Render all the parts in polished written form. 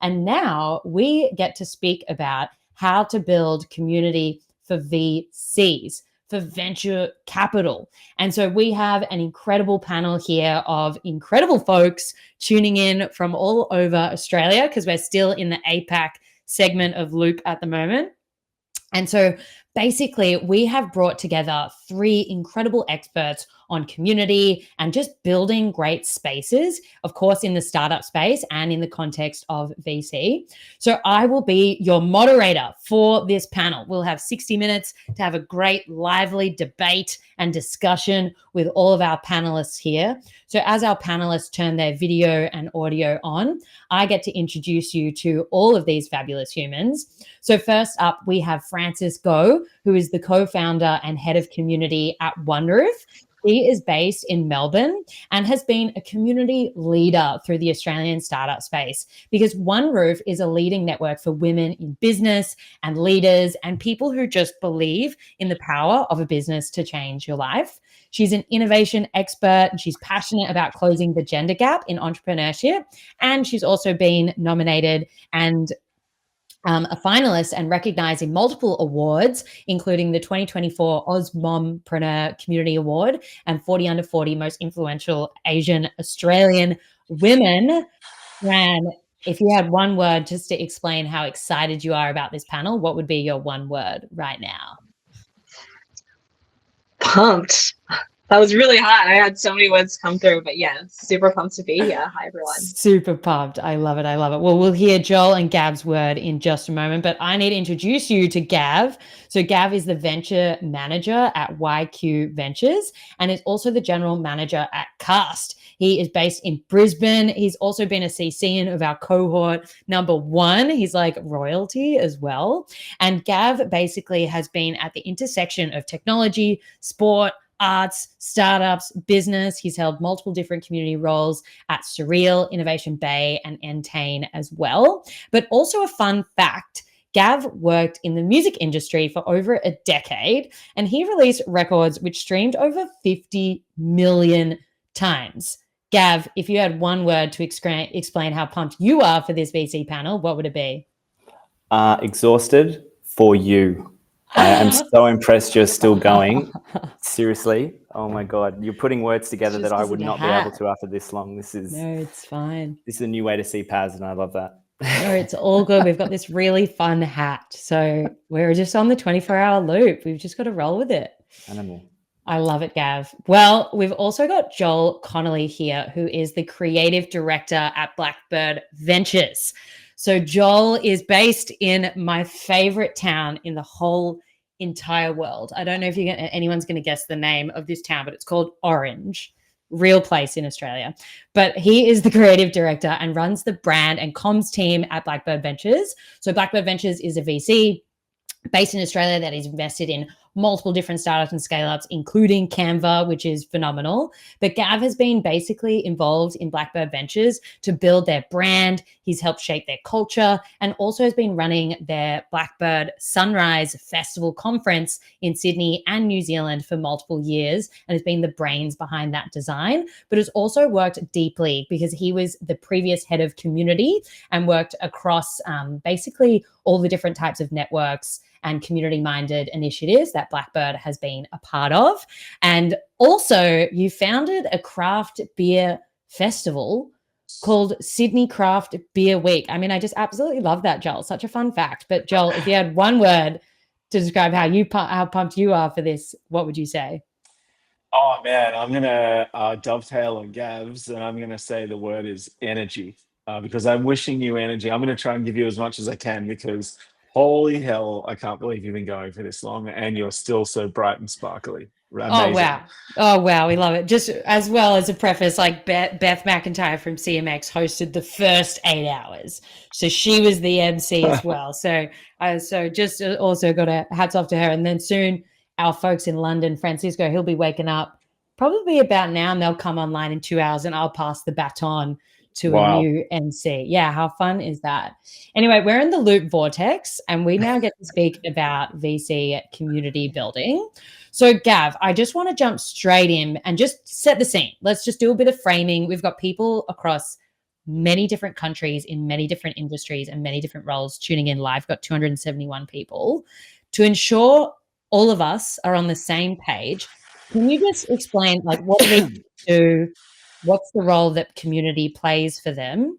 And now we get to speak about how to build community for VCs, for venture capital. And so we have an incredible panel here of incredible folks tuning in from all over Australia, because we're still in the APAC segment of Loop at the moment. And so basically, we have brought together three incredible experts on community and just building great spaces, of course, in the startup space and in the context of VC. So I will be your moderator for this panel. We'll have 60 minutes to have a great, lively debate and discussion with all of our panelists here. So as our panelists turn their video and audio on, I get to introduce you to all of these fabulous humans. So first up, we have Francis Go, who is the co-founder and head of community at OneRoof. He is based in Melbourne and has been a community leader through the Australian startup space, because OneRoof is a leading network for women in business and leaders and people who just believe in the power of a business to change your life. She's an innovation expert and she's passionate about closing the gender gap in entrepreneurship. And she's also been nominated and a finalist and recognized in multiple awards, including the 2024 Mompreneur Community Award and 40 Under 40 Most Influential Asian Australian Women. Fran, if you had one word just to explain how excited you are about this panel, what would be your one word right now? Pumped. That was really hot. I had so many words come through, but yeah, super pumped to be here. Hi, everyone. Super pumped. I love it. I love it. Well, we'll hear Joel and Gav's word in just a moment, but I need to introduce you to Gav. So Gav is the venture manager at YQ Ventures and is also the general manager at Cast. He is based in Brisbane. He's also been a CCN of our cohort number 1. He's like royalty as well. And Gav basically has been at the intersection of technology, sport, arts, startups, business. He's held multiple different community roles at Surreal, Innovation Bay, and Entain as well. But also a fun fact, Gav worked in the music industry for over a decade, and he released records which streamed over 50 million times. Gav, if you had one word to explain how pumped you are for this VC panel, what would it be? Exhausted for you. I am so impressed you're still going. Seriously. Oh my God. You're putting words together that I would not be able to after this long. No, it's fine. This is a new way to see Paz, and I love that. No, it's all good. We've got this really fun hat. So we're just on the 24-hour loop. We've just got to roll with it. Animal. I love it, Gav. Well, we've also got Joel Conolly here, who is the creative director at Blackbird Ventures. So Joel is based in my favorite town in the whole entire world. I don't know if anyone's going to guess the name of this town, but it's called Orange, real place in Australia. But he is the creative director and runs the brand and comms team at Blackbird Ventures. So Blackbird Ventures is a VC based in Australia that is invested in multiple different startups and scale-ups, including Canva, which is phenomenal. But Gav has been basically involved in Blackbird Ventures to build their brand. He's helped shape their culture and also has been running their Blackbird Sunrise Festival conference in Sydney and New Zealand for multiple years and has been the brains behind that design, but has also worked deeply because he was the previous head of community and worked across basically all the different types of networks and community-minded initiatives that Blackbird has been a part of. And also, you founded a craft beer festival called Sydney Craft Beer Week. I mean, I just absolutely love that, Joel. Such a fun fact. But Joel, if you had one word to describe how pumped you are for this, what would you say? Oh, man, I'm going to dovetail on Gav's, and I'm going to say the word is energy, because I'm wishing you energy. I'm going to try and give you as much as I can because holy hell, I can't believe you've been going for this long and you're still so bright and sparkly. Amazing. Oh, wow. We love it. Just as well as a preface, like Beth McIntyre from CMX hosted the first 8 hours. So she was the MC as well. So just also got a hats off to her. And then soon our folks in London, Francisco, he'll be waking up probably about now and they'll come online in 2 hours and I'll pass the baton to a new MC. Yeah, how fun is that? Anyway, we're in the Loop Vortex and we now get to speak about VC community building. So Gav, I just want to jump straight in and just set the scene. Let's just do a bit of framing. We've got people across many different countries in many different industries and many different roles tuning in live. Got 271 people. To ensure all of us are on the same page, can you just explain, like, what do they do? What's the role that community plays for them?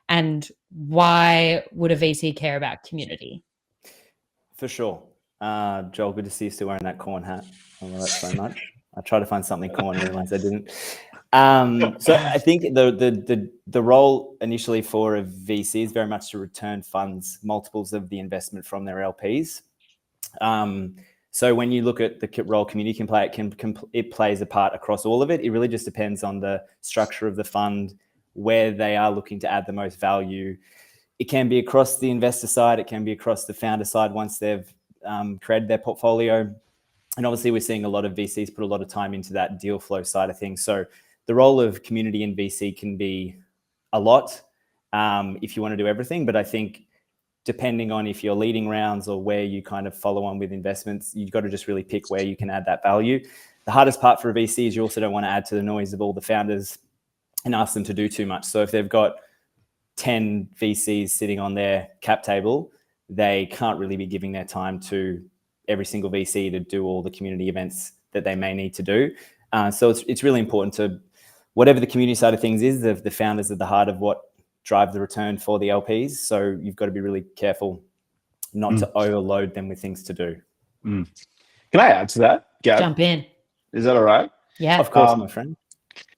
And why would a VC care about community? For sure. Joel, good to see you still wearing that corn hat. I love that so much. I tried to find something corn, realized I didn't. So I think the role initially for a VC is very much to return funds, multiples of the investment from their LPs. So when you look at the role community can play, it plays a part across all of it. It really just depends on the structure of the fund, where they are looking to add the most value. It can be across the investor side. It can be across the founder side once they've created their portfolio. And obviously we're seeing a lot of VCs put a lot of time into that deal flow side of things. So the role of community in VC can be a lot if you want to do everything. But I think depending on if you're leading rounds or where you kind of follow on with investments, you've got to just really pick where you can add that value. The hardest part for a VC is you also don't want to add to the noise of all the founders and ask them to do too much. So if they've got 10 VCs sitting on their cap table, they can't really be giving their time to every single VC to do all the community events that they may need to do. So it's really important to, whatever the community side of things is, the founders at the heart of what drive the return for the LPs. So you've got to be really careful not to overload them with things to do. Can I add to that, Gab? Jump in. Is that all right? Yeah. Of course, my friend.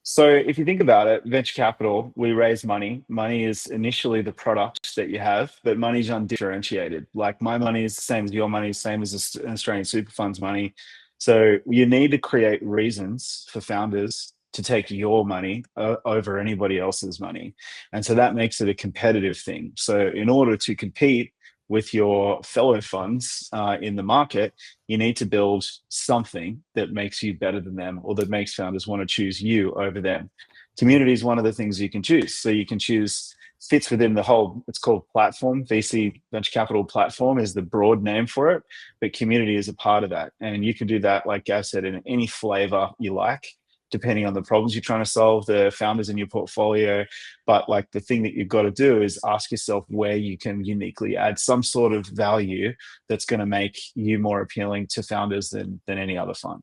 So if you think about it, venture capital, we raise money. Money is initially the product that you have, but money's undifferentiated. Like my money is the same as your money, same as an Australian super fund's money. So you need to create reasons for founders to take your money over anybody else's money. And so that makes it a competitive thing. So in order to compete with your fellow funds in the market, you need to build something that makes you better than them, or that makes founders want to choose you over them. Community is one of the things you can choose. So you can choose, fits within the whole, it's called platform. VC venture capital platform is the broad name for it, but community is a part of that. And you can do that, like Gav said, in any flavor you like, depending on the problems you're trying to solve, the founders in your portfolio. But like the thing that you've got to do is ask yourself where you can uniquely add some sort of value that's going to make you more appealing to founders than any other fund.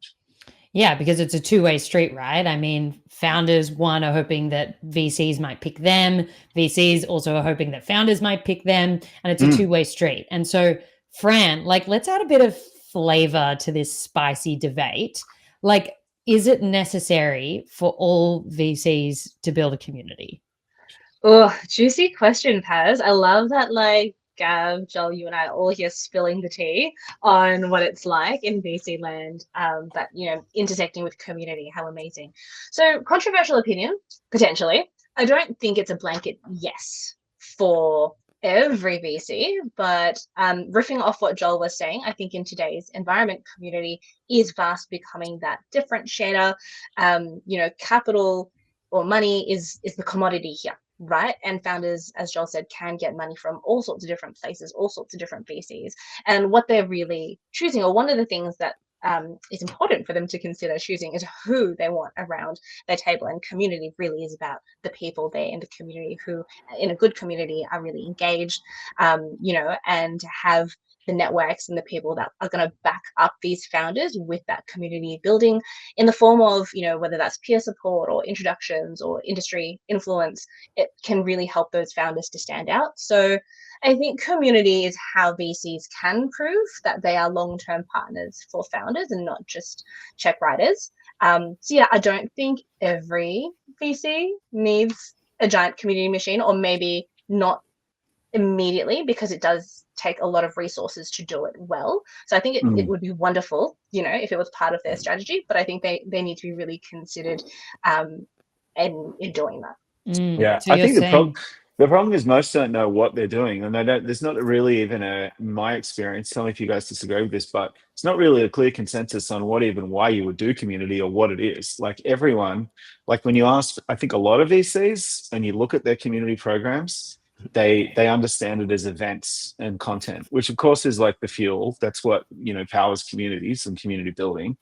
Yeah, because it's a two-way street, right? I mean, founders, one, are hoping that VCs might pick them. VCs also are hoping that founders might pick them. And it's a two-way street. And so, Fran, like, let's add a bit of flavor to this spicy debate. Like, is it necessary for all VCs to build a community? Oh, juicy question, Paz. I love that, like, Gav, Joel, you and I are all here spilling the tea on what it's like in VC land, but, you know, intersecting with community, how amazing. So controversial opinion, potentially. I don't think it's a blanket yes for every VC, but riffing off what Joel was saying, I think in today's environment, community is fast becoming that differentiator. You know, capital or money is the commodity here, right? And founders, as Joel said, can get money from all sorts of different places, all sorts of different VCs. And what they're really choosing, or one of the things that is important for them to consider choosing, is who they want around their table. And community really is about the people there in the community who, in a good community, are really engaged, you know, and have the networks and the people that are going to back up these founders with that community building in the form of, you know, whether that's peer support or introductions or industry influence. It can really help those founders to stand out. So I think community is how VCs can prove that they are long-term partners for founders and not just check writers. So yeah, I don't think every VC needs a giant community machine, or maybe not immediately, because it does take a lot of resources to do it well. So I think it would be wonderful, you know, if it was part of their strategy, but I think they need to be really considered in doing that. Yeah, so I think saying... the problem is most don't know what they're doing, and there's not really even in my experience, tell me if you guys disagree with this, but it's not really a clear consensus on why you would do community or what it is. Like everyone, like when you ask, I think a lot of VCs, and you look at their community programs, they understand it as events and content, which of course is like the fuel. That's what, you know, powers communities and community building.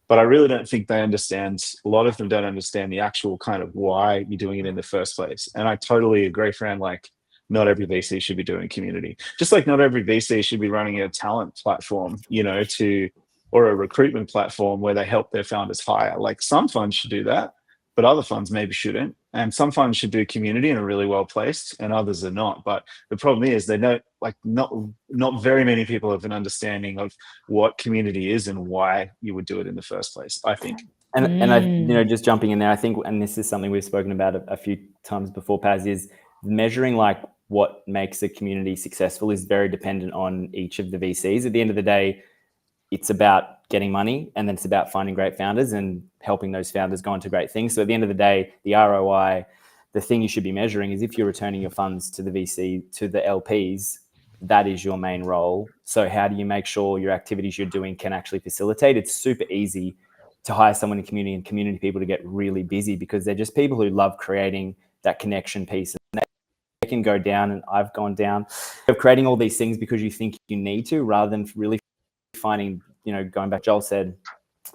but I really don't think they understand. A lot of them don't understand the actual kind of why you're doing it in the first place. And I totally agree, Fran. Like, not every VC should be doing community. Just like not every VC should be running a talent platform, or a recruitment platform where they help their founders hire. Like, some funds should do that, but other funds maybe shouldn't. And some funds should do community and are really well placed, and others are not. But the problem is they don't, like, not very many people have an understanding of what community is and why you would do it in the first place, I think. And I, just jumping in there, I think, and this is something we've spoken about a few times before, Paz, is measuring like what makes a community successful is very dependent on each of the VCs. At the end of the day, it's about getting money, and then it's about finding great founders and helping those founders go on to great things. So at the end of the day, the ROI, the thing you should be measuring is if you're returning your funds to the VC, to the LPs, that is your main role. So how do you make sure your activities you're doing can actually facilitate? It's super easy to hire someone in community and community people to get really busy because they're just people who love creating that connection piece. And they can go down, and I've gone down, of creating all these things because you think you need to, rather than really finding, going back, Joel said,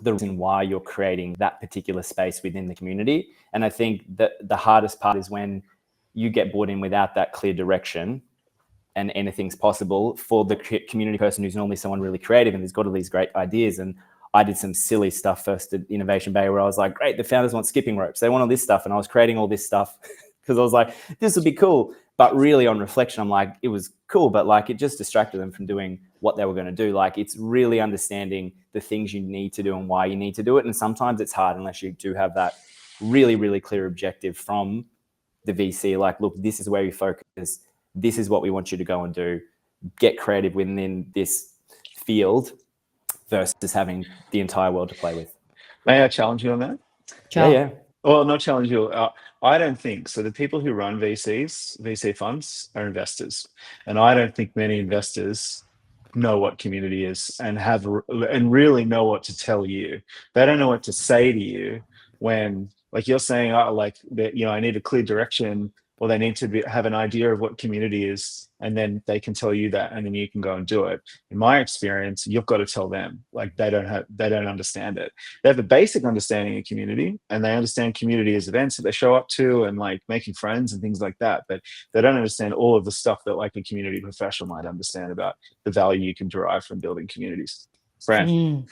the reason why you're creating that particular space within the community. And I think that the hardest part is when you get brought in without that clear direction and anything's possible for the community person who's normally someone really creative and has got all these great ideas. And I did some silly stuff first at Innovation Bay where I was like, great, the founders want skipping ropes. They want all this stuff. And I was creating all this stuff because I was like, this would be cool. But really on reflection, I'm like, it was cool, but like it just distracted them from doing what they were going to do. Like, it's really understanding the things you need to do and why you need to do it. And sometimes it's hard unless you do have that really, really clear objective from the VC. Like, look, this is where you focus. This is what we want you to go and do. Get creative within this field versus having the entire world to play with. May I challenge you on that? Yeah. Well, not challenge you. I don't think so. The people who run VC funds, are investors, and I don't think many investors know what community is and really know what to tell you. They don't know what to say to you when, like, you're saying, I need a clear direction, or they need to have an idea of what community is, and then they can tell you that, and then you can go and do it. In my experience, you've got to tell them. Like, they don't understand it. They have a basic understanding of community, and they understand community as events that they show up to and like making friends and things like that. But they don't understand all of the stuff that like a community professional might understand about the value you can derive from building communities. Fran.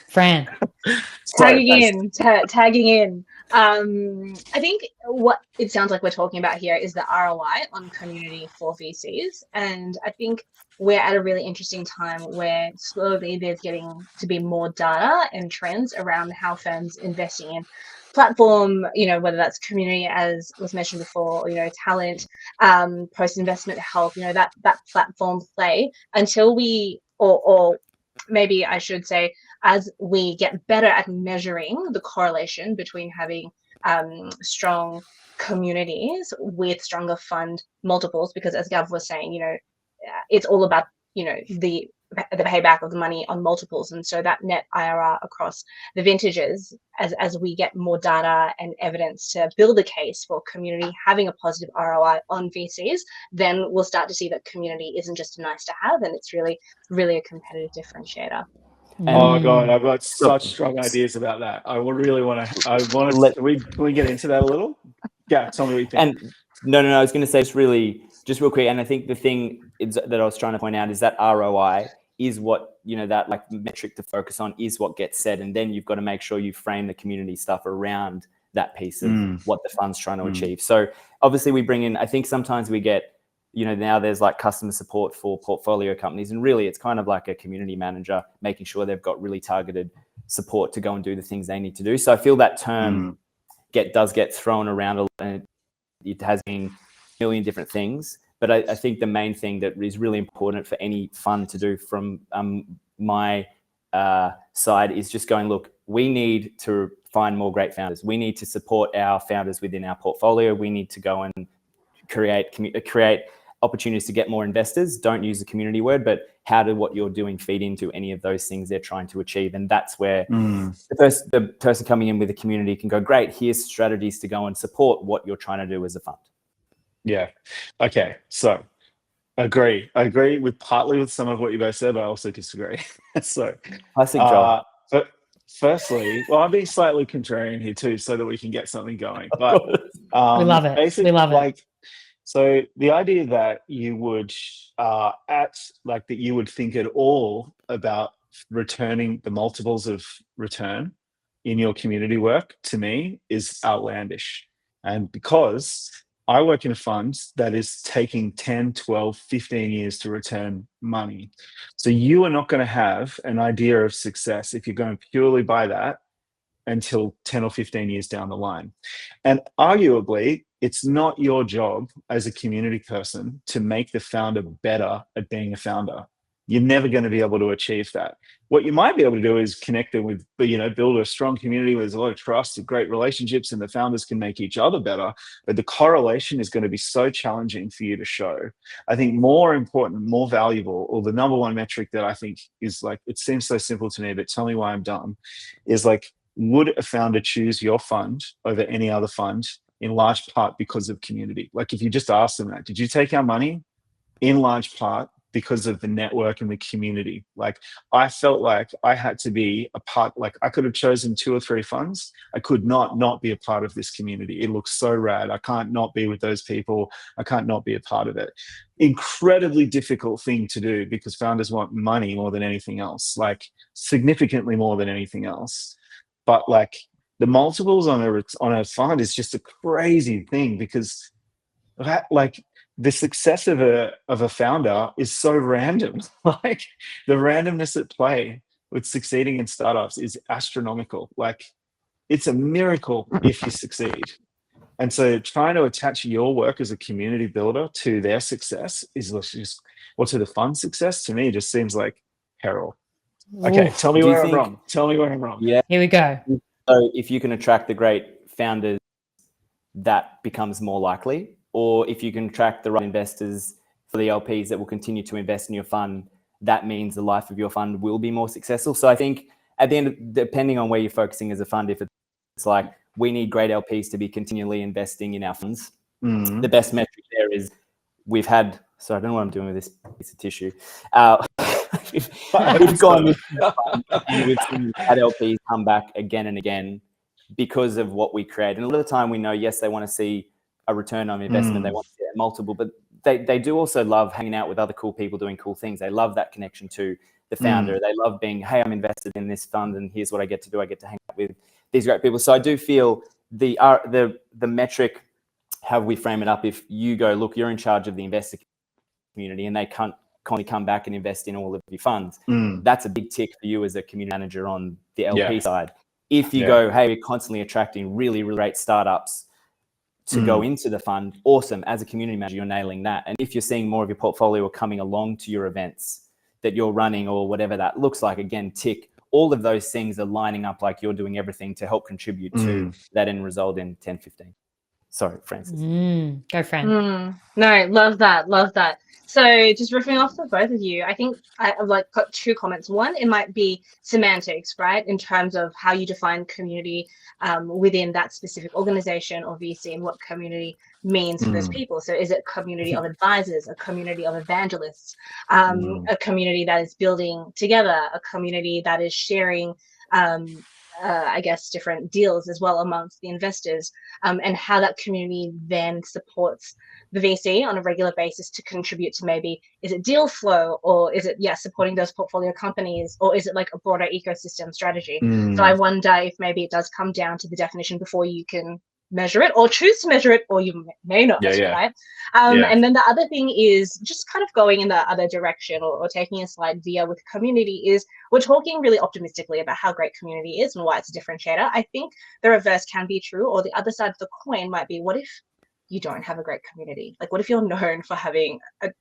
Tagging in. I think what it sounds like we're talking about here is the ROI on community for VCs. And I think we're at a really interesting time where slowly there's getting to be more data and trends around how firms investing in platform, whether that's community, as was mentioned before, talent, post-investment help, that platform play, until we, or maybe I should say, as we get better at measuring the correlation between having strong communities with stronger fund multiples, because as Gav was saying, it's all about, the payback of the money on multiples. And so that net IRR across the vintages, as we get more data and evidence to build a case for community having a positive ROI on VCs, then we'll start to see that community isn't just a nice to have, and it's really, really a competitive differdifferentiator. Oh God, I've got such strong ideas about that. I really want to. Can we get into that a little? Yeah, tell me what you think. And no, I was going to say just real quick. And I think the thing that I was trying to point out is that ROI is what, that like metric to focus on is what gets said. And then you've got to make sure you frame the community stuff around that piece of what the fund's trying to achieve. So obviously we bring in, I think sometimes we get, now there's like customer support for portfolio companies, and really it's kind of like a community manager making sure they've got really targeted support to go and do the things they need to do. So I feel that term does get thrown around a lot, and it has been a million different things. But I think the main thing that is really important for any fund to do from my side is just going, look, we need to find more great founders. We need to support our founders within our portfolio. We need to go and create opportunities to get more investors. Don't use the community word, but how do what you're doing feed into any of those things they're trying to achieve? And that's where the person coming in with the community can go, great, here's strategies to go and support what you're trying to do as a fund. Yeah. Okay. So I agree with partly with some of what you both said, but I also disagree. So I think, Joel. firstly, well, I'm being slightly contrarian here too, so that we can get something going. But We love it. basically, We love it. like, so the idea that you would that you would think at all about returning the multiples of return in your community work, to me, is outlandish. And because I work in a fund that is taking 10, 12, 15 years to return money. So you are not going to have an idea of success if you're going purely by that until 10 or 15 years down the line. And arguably, it's not your job as a community person to make the founder better at being a founder. You're never going to be able to achieve that. What you might be able to do is connect them with, build a strong community where there's a lot of trust and great relationships, and the founders can make each other better. But the correlation is going to be so challenging for you to show. I think more important, more valuable, or the number one metric that I think is like, it seems so simple to me, but tell me why I'm dumb, is like, would a founder choose your fund over any other fund, in large part because of community? Like, if you just ask them that, did you take our money? In large part because of the network and the community. Like, I felt like I had to be a part, like I could have chosen 2 or 3 funds. I could not be a part of this community. It looks so rad. I can't not be with those people. I can't not be a part of it. Incredibly difficult thing to do, because founders want money more than anything else, like significantly more than anything else. But like, the multiples on a fund is just a crazy thing, because that, like, the success of a founder is so random. Like, the randomness at play with succeeding in startups is astronomical. Like, it's a miracle if you succeed. And so trying to attach your work as a community builder to their success is just, or to the fund success, to me, just seems like peril. Okay, Oof. tell me Do you where I'm think- wrong. Tell me where I'm wrong. Yeah. Here we go. So if you can attract the great founders, that becomes more likely. Or if you can attract the right investors for the LPs that will continue to invest in your fund, that means the life of your fund will be more successful. So I think at the end, depending on where you're focusing as a fund, if it's like, we need great LPs to be continually investing in our funds, the best metric there is we've had, so I don't know what I'm doing with this piece of tissue. We've gone with and we've seen that LPs come back again and again because of what we create. And a lot of the time we know, yes, they want to see a return on investment. They want to see a multiple, but they do also love hanging out with other cool people doing cool things. They love that connection to the founder. They love being, hey, I'm invested in this fund and here's what I get to do. I get to hang out with these great people. So I do feel the metric, how we frame it up, if you go, look, you're in charge of the investor community and they can't come back and invest in all of your funds, that's a big tick for you as a community manager on the LP side. If you go, hey, we're constantly attracting really, really great startups to go into the fund, awesome. As a community manager, you're nailing that. And if you're seeing more of your portfolio coming along to your events that you're running or whatever that looks like, again, tick. All of those things are lining up like you're doing everything to help contribute to that end result in 10, 15. Sorry, Francis. Go, Fran. No, love that. Love that. So just riffing off of both of you, I think I've like got 2 comments. One, it might be semantics, right? In terms of how you define community within that specific organization or VC, and what community means for those people. So is it a community of advisors, a community of evangelists, a community that is building together, a community that is sharing I guess different deals as well amongst the investors, and how that community then supports the VC on a regular basis to contribute to, maybe, is it deal flow, or is it supporting those portfolio companies, or is it like a broader ecosystem strategy? So I wonder if maybe it does come down to the definition before you can measure it, or choose to measure it, or you may not, right? And then the other thing is just kind of going in the other direction, or taking a slide via with community, is we're talking really optimistically about how great community is and why it's a differentiator. I think the reverse can be true, or the other side of the coin might be, what if you don't have a great community? Like, what if you're known for having a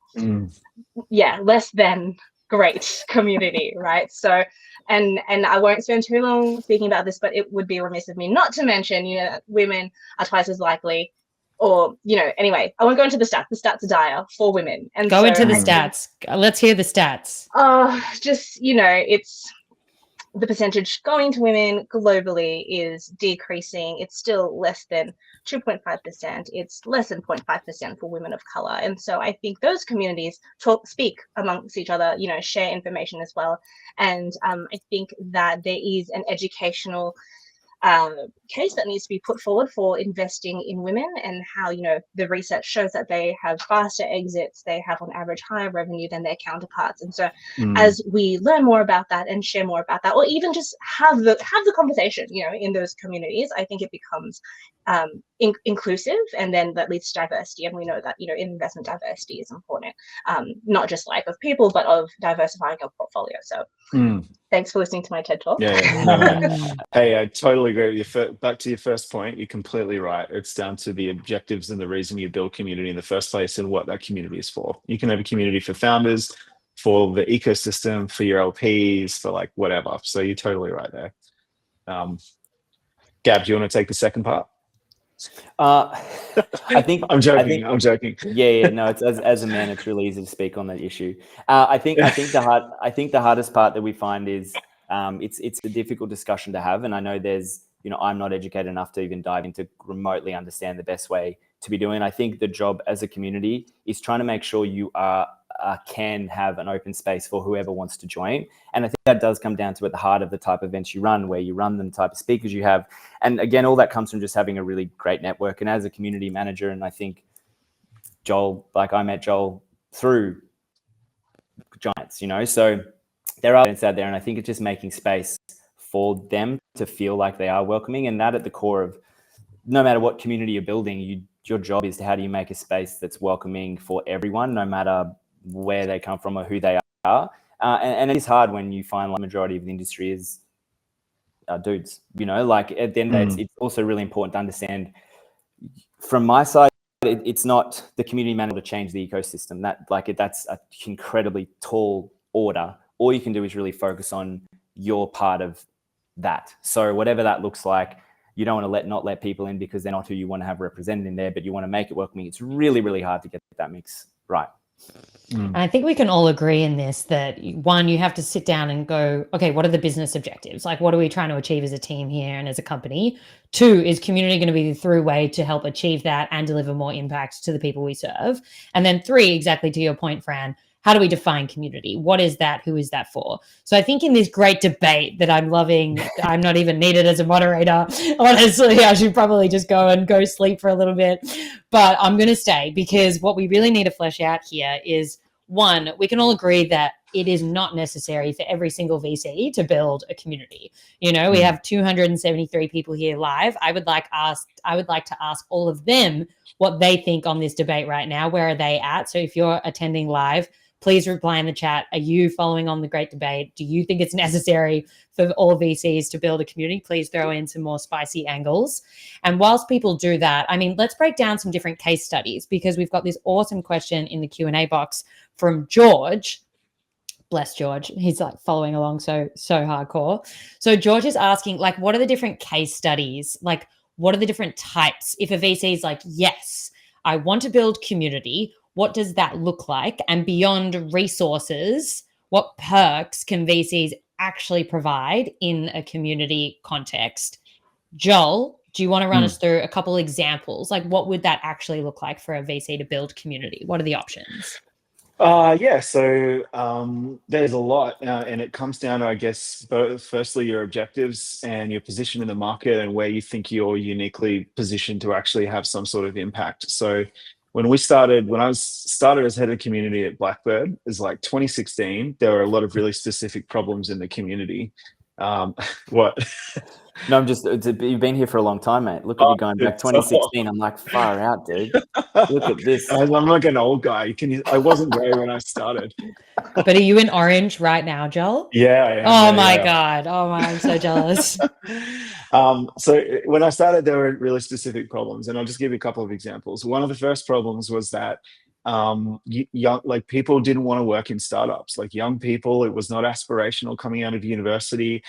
less than great community, right? So and I won't spend too long speaking about this, but it would be remiss of me not to mention, women are twice as likely, or anyway, I won't go into the stats. The stats are dire for women. And go into the stats. Let's hear the stats. Just it's the percentage going to women globally is decreasing. It's still less than 2.5%. It's less than 0.5% for women of color. And so I think those communities speak amongst each other, share information as well. And I think that there is an educational case that needs to be put forward for investing in women, and how the research shows that they have faster exits, they have on average higher revenue than their counterparts. And so as we learn more about that and share more about that, or even just have the conversation in those communities, I think it becomes inclusive, and then that leads to diversity. And we know that investment diversity is important, not just like of people, but of diversifying our portfolio. So thanks for listening to my TED talk. No. Hey, I totally agree with you. Back to your first point, you're completely right. It's down to the objectives and the reason you build community in the first place and what that community is for. You can have a community for founders, for the ecosystem, for your LPs, for like whatever. So you're totally right there. Gab, do you want to take the second part? I think I'm joking. I'm joking. Yeah. No, it's as a man, it's really easy to speak on that issue. I think the hardest part that we find is it's a difficult discussion to have, and I know there's I'm not educated enough to even dive into remotely understand the best way to be doing. I think the job as a community is trying to make sure you can have an open space for whoever wants to join. And I think that does come down to at the heart of the type of events you run, where you run them, the type of speakers you have. And again, all that comes from just having a really great network. And as a community manager, and I think Joel, I met Joel through Giants, so there are events out there, and I think it's just making space for them to feel like they are welcoming. And that at the core of no matter what community you're building, your job is how do you make a space that's welcoming for everyone, no matter where they come from or who they are. And it is hard when you find the majority of the industry is dudes, at the end of the day, it's also really important to understand from my side, it's not the community manager to change the ecosystem. That's an incredibly tall order. All you can do is really focus on your part of that. So whatever that looks like, you don't want to not let people in because they're not who you want to have represented in there, but you want to make it welcoming. It's really, really hard to get that mix right. And I think we can all agree in this that one, you have to sit down and go, okay, what are the business objectives? Like, what are we trying to achieve as a team here and as a company? Two, is community going to be the through way to help achieve that and deliver more impact to the people we serve? And then three, exactly to your point, Fran, how do we define community? What is that? Who is that for? So I think in this great debate that I'm loving, I'm not even needed as a moderator. Honestly, I should probably just go sleep for a little bit. But I'm going to stay, because what we really need to flesh out here is, one, we can all agree that it is not necessary for every single VC to build a community. We have 273 people here live. I would like to ask all of them what they think on this debate right now. Where are they at? So if you're attending live, please reply in the chat. Are you following on the great debate? Do you think it's necessary for all VCs to build a community? Please throw in some more spicy angles. And whilst people do that, let's break down some different case studies, because we've got this awesome question in the Q&A box from George. Bless George. He's following along so hardcore. So George is asking, what are the different case studies? What are the different types? If a VC is yes, I want to build community, what does that look like? And beyond resources, what perks can VCs actually provide in a community context? Joel, do you want to run us through a couple examples? What would that actually look like for a VC to build community? What are the options? So there's a lot, and it comes down to, I guess, firstly, your objectives and your position in the market and where you think you're uniquely positioned to actually have some sort of impact. So when I started as head of community at Blackbird, it was 2016, there were a lot of really specific problems in the community. What? No, you've been here for a long time, mate. Look at you going back 2016. I'm far out, dude. Look at this. I'm like an old guy. I wasn't there when I started. But are you in orange right now, Joel? Yeah, I am. Oh my God. Oh my, I'm so jealous. So when I started, there were really specific problems, and I'll just give you a couple of examples. One of the first problems was that people didn't want to work in startups. Young people, it was not aspirational coming out of university.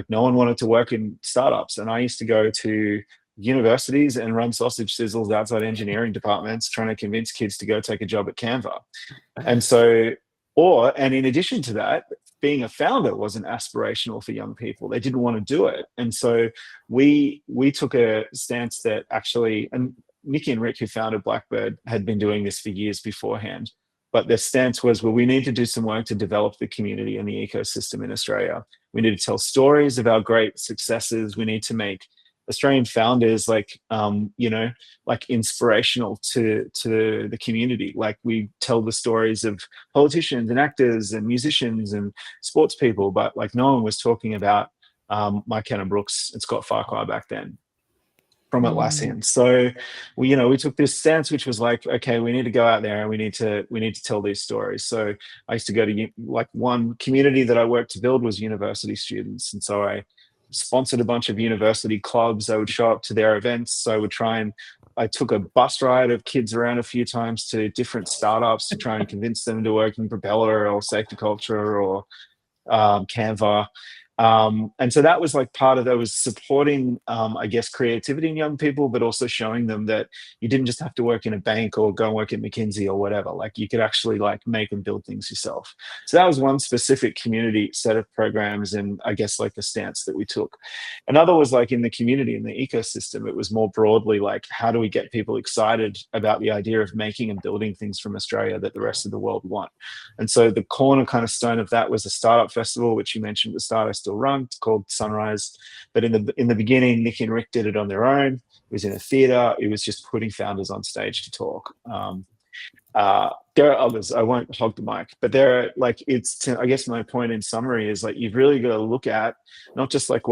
No one wanted to work in startups. And I used to go to universities and run sausage sizzles outside engineering departments, trying to convince kids to go take a job at Canva. And in addition to that, being a founder wasn't aspirational for young people. They didn't want to do it. And so we took a stance that actually, and Nikki and Rick, who founded Blackbird, had been doing this for years beforehand. But their stance was, well, we need to do some work to develop the community and the ecosystem in Australia. We need to tell stories of our great successes. We need to make Australian founders like inspirational to the community. Like, we tell the stories of politicians and actors and musicians and sports people, but like no one was talking about Mike Cannon-Brookes and Scott Farquhar back then from Atlassian. So we took this stance, which was like, okay, we need to go out there and we need to tell these stories. So I used to go to, like, one community that I worked to build was university students, and so I sponsored a bunch of university clubs. I would show up to their events. So I took a bus ride of kids around a few times to different startups to try and convince them to work in Propeller or Safety Culture or Canva. And so that was like part of that, was supporting, I guess, creativity in young people, but also showing them that you didn't just have to work in a bank or go and work at McKinsey or whatever. Like, you could actually like make and build things yourself. So that was one specific community set of programs, and I guess like the stance that we took. Another was like in the community, in the ecosystem, it was more broadly like, how do we get people excited about the idea of making and building things from Australia that the rest of the world want? And so the corner kind of stone of that was a startup festival, which you mentioned at the start. I still run. It's called Sunrise. But in the beginning, Nick and Rick did it on their own. It was in a theater. It was just putting founders on stage to talk. There are others. I won't hog the mic, but there are like, I guess my point in summary is like, you've really got to look at not just like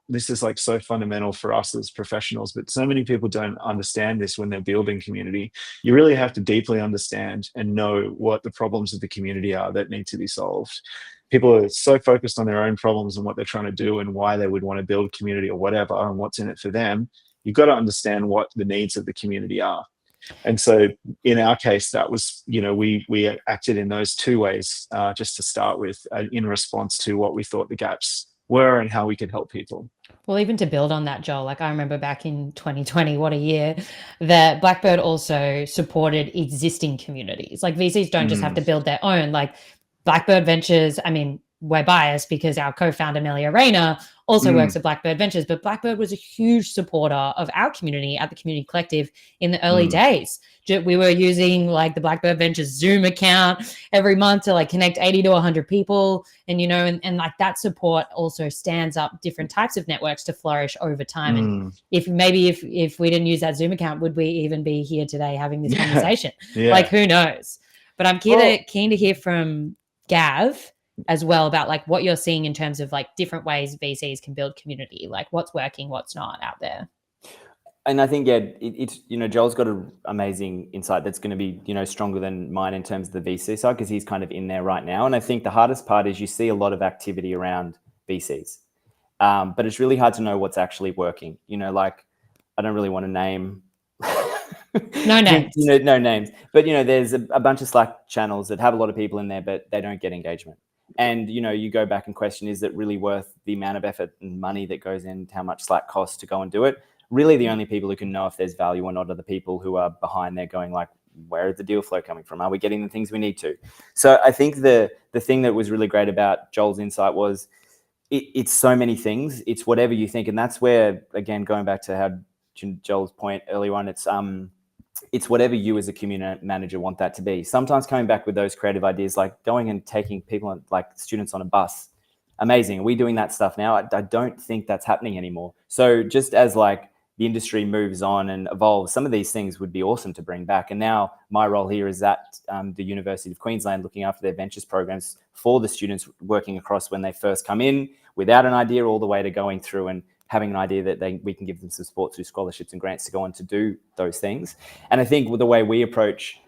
this is like so fundamental for us as professionals, but so many people don't understand this when they're building community. You really have to deeply understand and know what the problems of the community are that need to be solved. People are so focused on their own problems and what they're trying to do and why they would want to build community or whatever and what's in it for them. You've got to understand what the needs of the community are. And so in our case, that was, we acted in those two ways just to start with, in response to what we thought the gaps were and how we could help people. Well, even to build on that, Joel, like I remember back in 2020, what a year, that Blackbird also supported existing communities. Like, VCs don't just have to build their own. Like, Blackbird Ventures, I mean, we're biased because our co-founder, Melia Rayner, also works at Blackbird Ventures, but Blackbird was a huge supporter of our community at the Community Collective in the early days. We were using like the Blackbird Ventures Zoom account every month to like connect 80 to 100 people. And, and like that support also stands up different types of networks to flourish over time. And if we didn't use that Zoom account, would we even be here today having this conversation? Yeah. Like, who knows? But I'm keen to hear from Gav as well about like what you're seeing in terms of like different ways VCs can build community, like what's working, what's not out there. And I think, it's Joel's got an amazing insight that's going to be, stronger than mine in terms of the VC side, because he's kind of in there right now. And I think the hardest part is you see a lot of activity around VCs, but it's really hard to know what's actually working. Like, I don't really want to name no names, no names, but there's a bunch of Slack channels that have a lot of people in there, but they don't get engagement. And you go back and question, is it really worth the amount of effort and money that goes into how much Slack costs to go and do it? Really, the only people who can know if there's value or not are the people who are behind there going like, where is the deal flow coming from? Are we getting the things we need to? So I think the thing that was really great about Joel's insight was it's so many things. It's whatever you think. And that's where, again, going back to how Joel's point earlier on, it's whatever you as a community manager want that to be. Sometimes coming back with those creative ideas, like going and taking people, like students on a bus, amazing. Are we doing that stuff now? I don't think that's happening anymore. So just as like the industry moves on and evolves, some of these things would be awesome to bring back. And now my role here is at the University of Queensland, looking after their ventures programs for the students working across when they first come in without an idea, all the way to going through and having an idea that we can give them some support through scholarships and grants to go on to do those things. And I think with the way we approach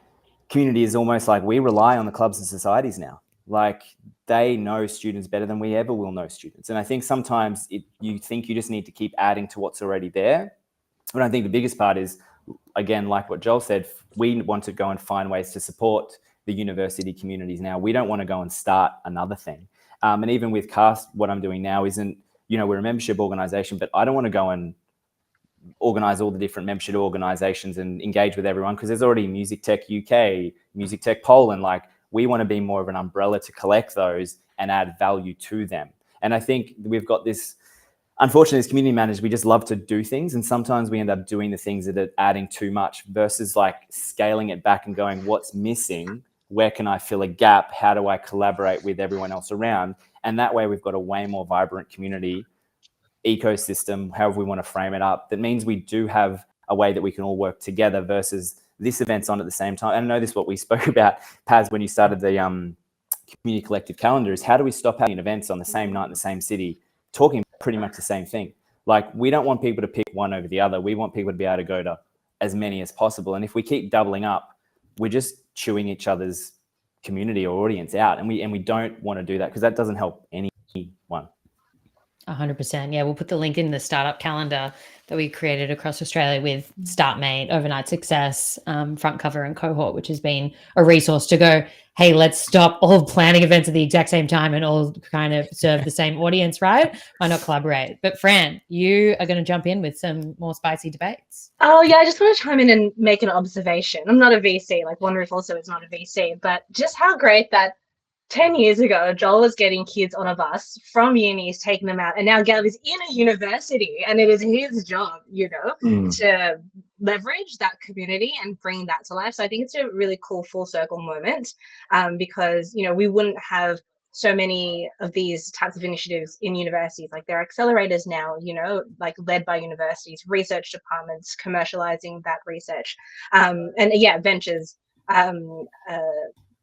community is almost like we rely on the clubs and societies now. Like, they know students better than we ever will know students. And I think sometimes you think you just need to keep adding to what's already there. But I think the biggest part is, again, like what Joel said, we want to go and find ways to support the university communities now. We don't want to go and start another thing. And even with CAST, what I'm doing now isn't, we're a membership organization, but I don't want to go and organize all the different membership organizations and engage with everyone, because there's already Music Tech UK, Music Tech Poland. Like, We want to be more of an umbrella to collect those and add value to them. And I think we've got this, unfortunately, as community managers, we just love to do things. And sometimes we end up doing the things that are adding too much versus like scaling it back and going, what's missing? Where can I fill a gap? How do I collaborate with everyone else around? And that way we've got a way more vibrant community ecosystem, however we want to frame it up. That means we do have a way that we can all work together versus this event's on at the same time. And I know this is what we spoke about, Paz, when you started the community collective calendar, is how do we stop having events on the same night in the same city, talking pretty much the same thing? Like, we don't want people to pick one over the other. We want people to be able to go to as many as possible. And if we keep doubling up, we're just chewing each other's community or audience out. And we don't want to do that because that doesn't help anyone. 100%. Yeah, we'll put the link in the startup calendar that we created across Australia with StartMate, Overnight Success, Front Cover and Cohort, which has been a resource to go, hey, let's stop all planning events at the exact same time and all kind of serve the same audience, right? Why not collaborate? But Fran, you are going to jump in with some more spicy debates. Oh, yeah, I just want to chime in and make an observation. I'm not a VC, like One Roof also is not a VC, but just how great that 10 years ago, Joel was getting kids on a bus from unis, taking them out, and now Gav is in a university, and it is his job, to leverage that community and bring that to life. So I think it's a really cool full circle moment, because, we wouldn't have so many of these types of initiatives in universities. Like, there are accelerators now, like led by universities, research departments, commercializing that research, and ventures,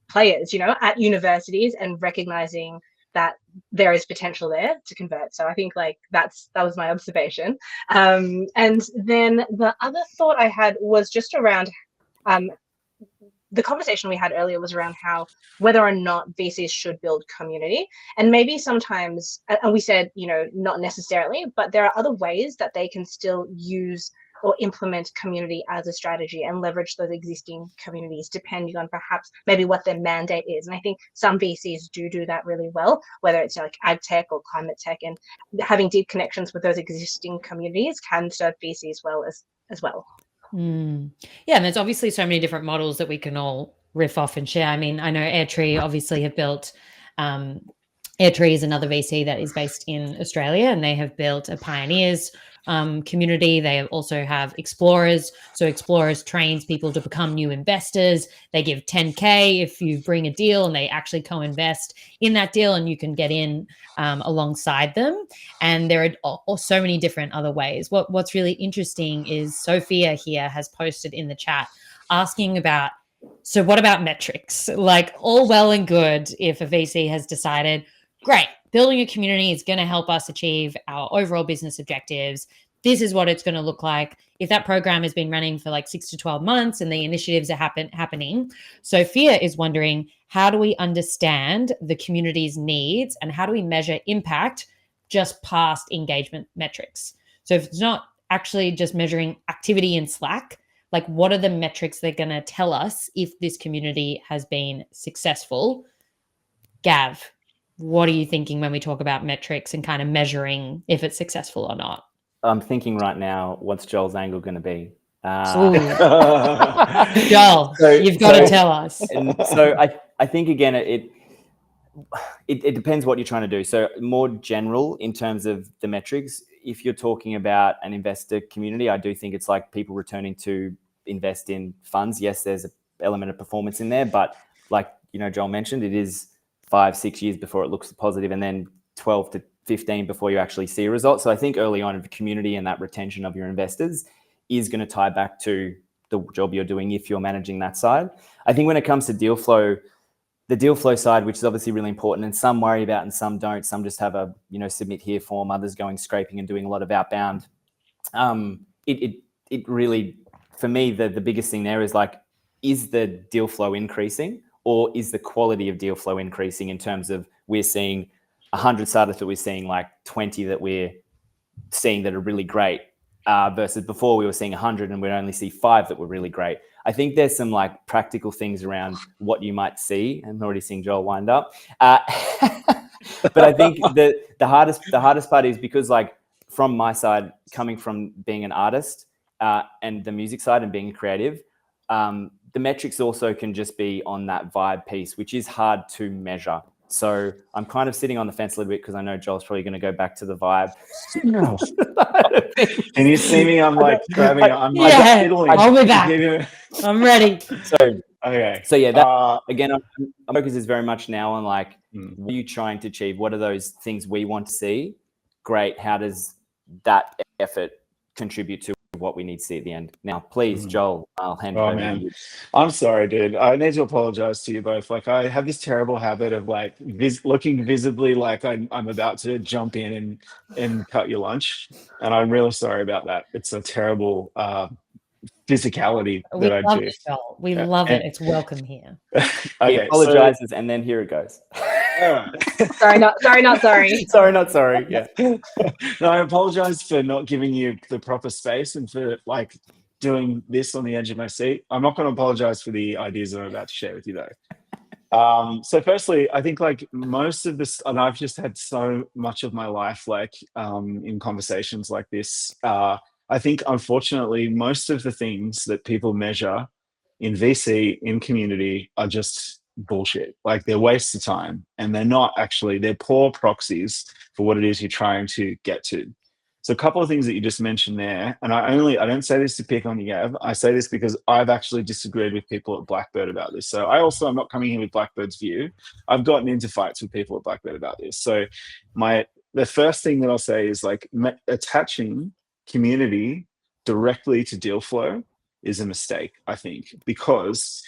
players, at universities, and recognizing that there is potential there to convert. So I think that was my observation. And then the other thought I had was just around the conversation we had earlier was around whether or not VCs should build community. And maybe sometimes, and we said, not necessarily, but there are other ways that they can still use or implement community as a strategy and leverage those existing communities, depending on perhaps maybe what their mandate is. And I think some VCs do that really well, whether it's like ag tech or climate tech, and having deep connections with those existing communities can serve VCs well as well. Yeah, and there's obviously so many different models that we can all riff off and share. I mean, I know Airtree obviously have built, Airtree is another VC that is based in Australia, and they have built a pioneers community. They also have Explorers. So Explorers trains people to become new investors. They give 10K if you bring a deal, and they actually co-invest in that deal, and you can get in alongside them. And there are so many different other ways. What's really interesting is Sophia here has posted in the chat asking about, so what about metrics? Like, all well and good if a VC has decided, great, building a community is going to help us achieve our overall business objectives. This is what it's going to look like. If that program has been running for like 6 to 12 months and the initiatives are happening, Sophia is wondering, how do we understand the community's needs and how do we measure impact just past engagement metrics? So if it's not actually just measuring activity in Slack, like, what are the metrics they're going to tell us if this community has been successful? Gav, what are you thinking when we talk about metrics and kind of measuring if it's successful or not? I'm thinking right now, what's Joel's angle going to be? Joel, you've got to tell us. And so I think, again, it depends what you're trying to do. So more general in terms of the metrics, if you're talking about an investor community, I do think it's like people returning to invest in funds. Yes, there's an element of performance in there, but like, Joel mentioned, it is 5-6 years before it looks positive, and then 12 to 15 before you actually see a result. So I think early on in the community and that retention of your investors is going to tie back to the job you're doing if you're managing that side. I think when it comes to deal flow, the deal flow side, which is obviously really important, and some worry about and some don't. Some just have a submit here form, others going scraping and doing a lot of outbound. It really, for me, the biggest thing there is like, is the deal flow increasing, or is the quality of deal flow increasing in terms of we're seeing 100 startups that we're seeing like 20 that we're seeing that are really great, versus before we were seeing 100 and we'd only see 5 that were really great. I think there's some like practical things around what you might see. I'm already seeing Joel wind up. But I think the hardest part is because, like, from my side, coming from being an artist and the music side and being a creative, the metrics also can just be on that vibe piece, which is hard to measure. So I'm kind of sitting on the fence a little bit because I know Joel's probably going to go back to the vibe. Can you see me? I'm like grabbing. I'm like Yeah, fiddling. I'll be back. I'm ready. Okay. So yeah, that, again, our focus is very much now on like, what are you trying to achieve? What are those things we want to see? Great. How does that effort contribute to what we need to see at the end? Now, please, Joel, I'll hand it over to you. I'm sorry, dude. I need to apologize to you both. Like, I have this terrible habit of like looking visibly like I'm about to jump in and cut your lunch, and I'm really sorry about that. It's a terrible physicality that I do. We love it. It's welcome here. He apologizes, and then here it goes. Sorry, not sorry. Sorry, not sorry. Yeah. No, I apologize for not giving you the proper space and for like doing this on the edge of my seat. I'm not going to apologize for the ideas that I'm about to share with you though. So firstly, I think like most of this, and I've just had so much of my life like in conversations like this, I think unfortunately most of the things that people measure in VC, in community, are just bullshit. Like they're wastes of time, and they're poor proxies for what it is you're trying to get to. So a couple of things that you just mentioned there, and I don't say this to pick on you, Gav. I say this because I've actually disagreed with people at Blackbird about this. So I also am not coming here with Blackbird's view. I've gotten into fights with people at Blackbird about this. So the first thing that I'll say is like attaching community directly to deal flow is a mistake, I think, because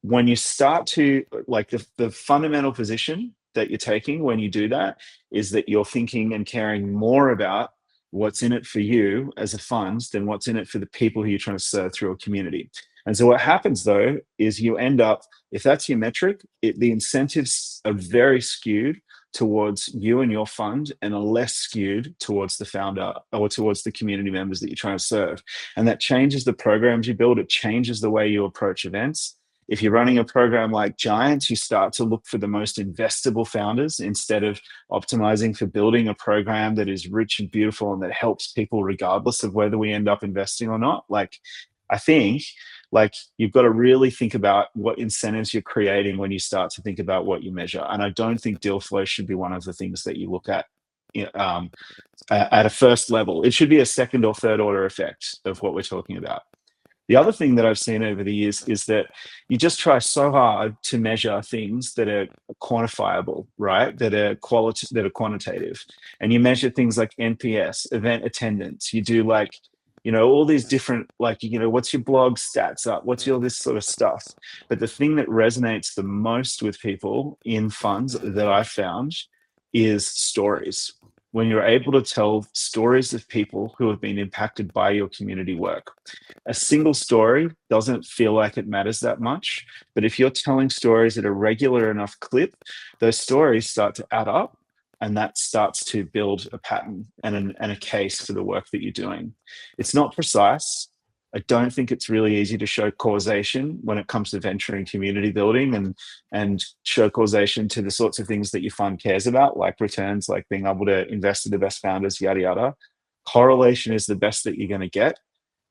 when you start to like the fundamental position that you're taking when you do that is that you're thinking and caring more about what's in it for you as a fund than what's in it for the people who you're trying to serve through a community. And so what happens though is you end up, if that's your metric, the incentives are very skewed towards you and your fund and are less skewed towards the founder or towards the community members that you're trying to serve. And that changes the programs you build. It changes the way you approach events. If you're running a program like Giants, you start to look for the most investable founders instead of optimizing for building a program that is rich and beautiful and that helps people regardless of whether we end up investing or not. Like, I think like you've got to really think about what incentives you're creating when you start to think about what you measure. And I don't think deal flow should be one of the things that you look at a first level. It should be a second or third order effect of what we're talking about. The other thing that I've seen over the years is that you just try so hard to measure things that are quantifiable, right? That are quantitative. And you measure things like NPS, event attendance. You do like, all these different, like, what's your blog stats up? What's your this sort of stuff? But the thing that resonates the most with people in funds that I've found is stories. When you're able to tell stories of people who have been impacted by your community work. A single story doesn't feel like it matters that much, but if you're telling stories at a regular enough clip, those stories start to add up, and that starts to build a pattern and a case for the work that you're doing. It's not precise. I don't think it's really easy to show causation when it comes to venture and community building and show causation to the sorts of things that your fund cares about, like returns, like being able to invest in the best founders, yada, yada. Correlation is the best that you're going to get.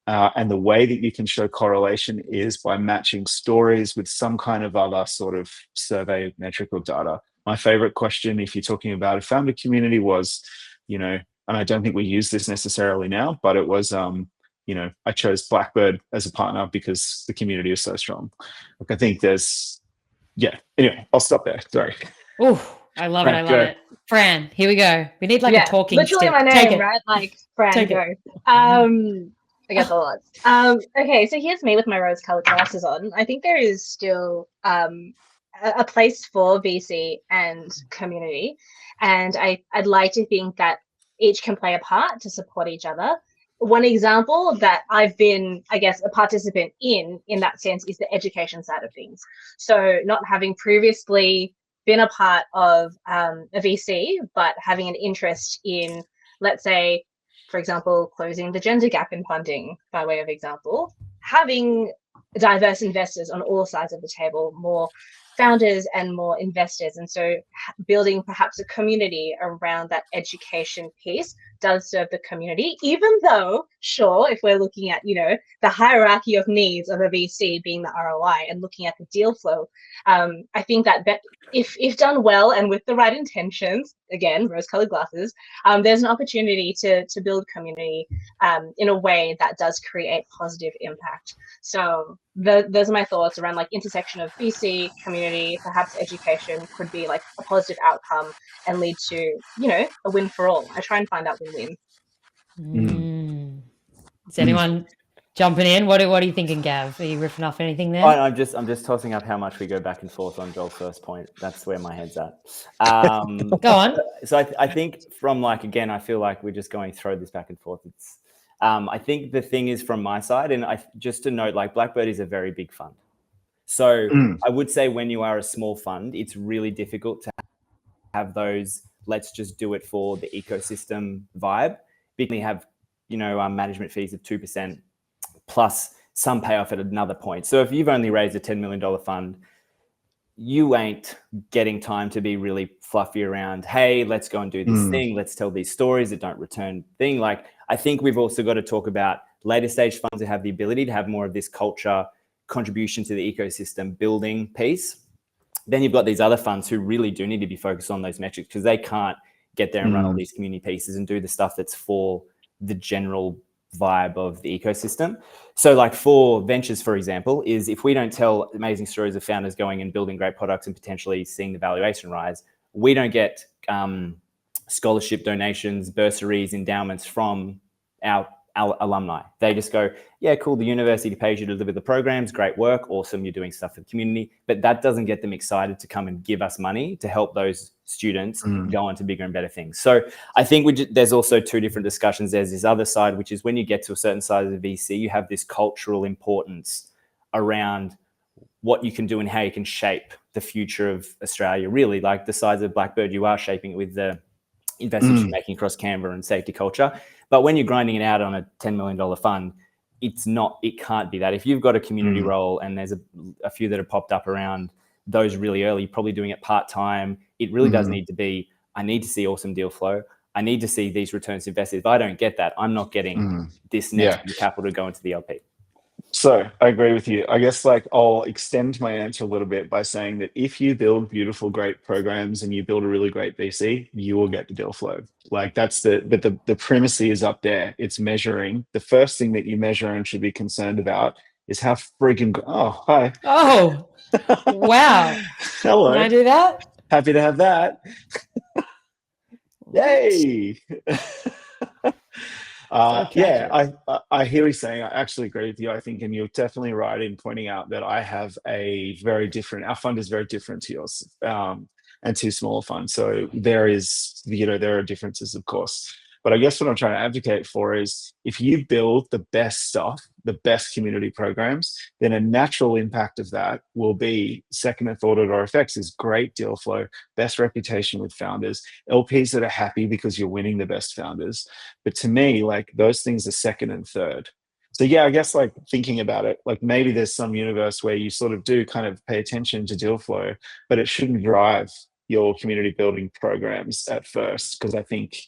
And the way that you can show correlation is by matching stories with some kind of other sort of survey metric or data. My favorite question, if you're talking about a founder community, was, and I don't think we use this necessarily now, but it was, I chose Blackbird as a partner because the community is so strong. Like, I think anyway, I'll stop there. Sorry. Oh, I love it. I love it. Fran, here we go. We need like a talking literally stick. my name, right? Like, Fran, go. I guess a lot. Okay, so here's me with my rose-colored glasses on. I think there is still a place for VC and community, and I'd like to think that each can play a part to support each other. One example that I've been, I guess, a participant in that sense is the education side of things. So not having previously been a part of a VC, but having an interest in, let's say, for example, closing the gender gap in funding, by way of example, having diverse investors on all sides of the table, more founders and more investors. And so building perhaps a community around that education piece does serve the community, even though, sure, if we're looking at, the hierarchy of needs of a VC being the ROI and looking at the deal flow, I think that if done well and with the right intentions, again, rose-colored glasses, there's an opportunity to build community in a way that does create positive impact. So those are my thoughts around like intersection of VC, community, perhaps education could be like a positive outcome and lead to, a win for all. I try and find that win-win. Is anyone jumping in? What are you thinking, Gav? Are you riffing off anything there? I'm just tossing up how much we go back and forth on Joel's first point. That's where my head's at. Go on. So I think from like, again, I feel like we're just going to throw this back and forth. It's I think the thing is from my side, and just to note, like Blackbird is a very big fund. So I would say when you are a small fund, it's really difficult to have those, let's just do it for the ecosystem vibe. Because we have, management fees of 2% plus some payoff at another point. So if you've only raised a $10 million fund, you ain't getting time to be really fluffy around, hey, let's go and do this thing. Let's tell these stories that don't return thing. Like, I think we've also got to talk about later stage funds that have the ability to have more of this culture contribution to the ecosystem building piece. Then you've got these other funds who really do need to be focused on those metrics because they can't get there and run all these community pieces and do the stuff that's for the general vibe of the ecosystem. So like for ventures, for example, is if we don't tell amazing stories of founders going and building great products and potentially seeing the valuation rise, we don't get scholarship donations, bursaries, endowments from our alumni. They just go, yeah, cool, the university pays you to deliver the programs, great work, awesome, you're doing stuff for the community. But that doesn't get them excited to come and give us money to help those students go on to bigger and better things. So I think there's also two different discussions. There's this other side, which is when you get to a certain size of VC, you have this cultural importance around what you can do and how you can shape the future of Australia. Really, like the size of Blackbird, you are shaping it with the investments you're making across Canva and safety culture. But when you're grinding it out on a $10 million fund, it can't be that. If you've got a community role and there's a few that have popped up around those really early, probably doing it part-time, it really does need to be, I need to see awesome deal flow. I need to see these returns invested. If I don't get that, I'm not getting this next capital to go into the LP. So I agree with you. I guess like I'll extend my answer a little bit by saying that if you build beautiful, great programs and you build a really great VC, you will get the deal flow. Like that's the primacy is up there. It's measuring. The first thing that you measure and should be concerned about is how freaking, hi. Oh, wow. Hello. Can I do that? Happy to have that. Yay. I hear what you're saying. I actually agree with you. I think, and you're definitely right in pointing out that I have our fund is very different to yours, and to smaller funds. So there are differences, of course. But I guess what I'm trying to advocate for is if you build the best stuff, the best community programs, then a natural impact of that will be second and third order effects is great deal flow, best reputation with founders, LPs that are happy because you're winning the best founders. But to me, like those things are second and third. So yeah, I guess like thinking about it, like maybe there's some universe where you sort of do kind of pay attention to deal flow, but it shouldn't drive your community building programs at first, because I think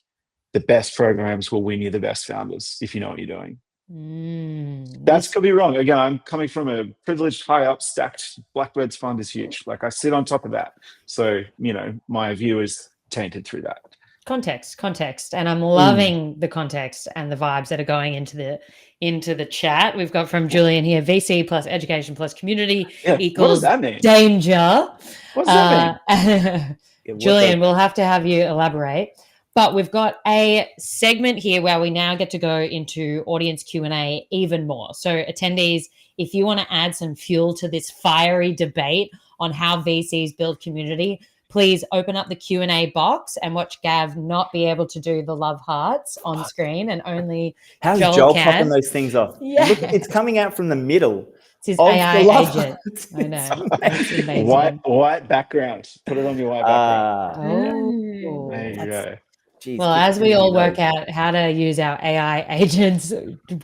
the best programs will win you the best founders if you know what you're doing. That could be wrong. Again, I'm coming from a privileged, high up stacked Blackbird's fund is huge. Like I sit on top of that. So, my view is tainted through that. Context. And I'm loving the context and the vibes that are going into the chat. We've got from Julian here, VC plus education plus community equals what does that mean? Danger. What does that mean? Julian, we'll have to have you elaborate. But we've got a segment here where we now get to go into audience Q&A even more. So attendees, if you want to add some fuel to this fiery debate on how VCs build community, please open up the Q&A box and watch Gav not be able to do the love hearts on screen and only How's Joel can. Popping those things off? Yeah. Look, it's coming out from the middle. It's his AI agent. I know. It's amazing. White background. Put it on your white background. There you go. Jeez, well, as we all work out how to use our AI agents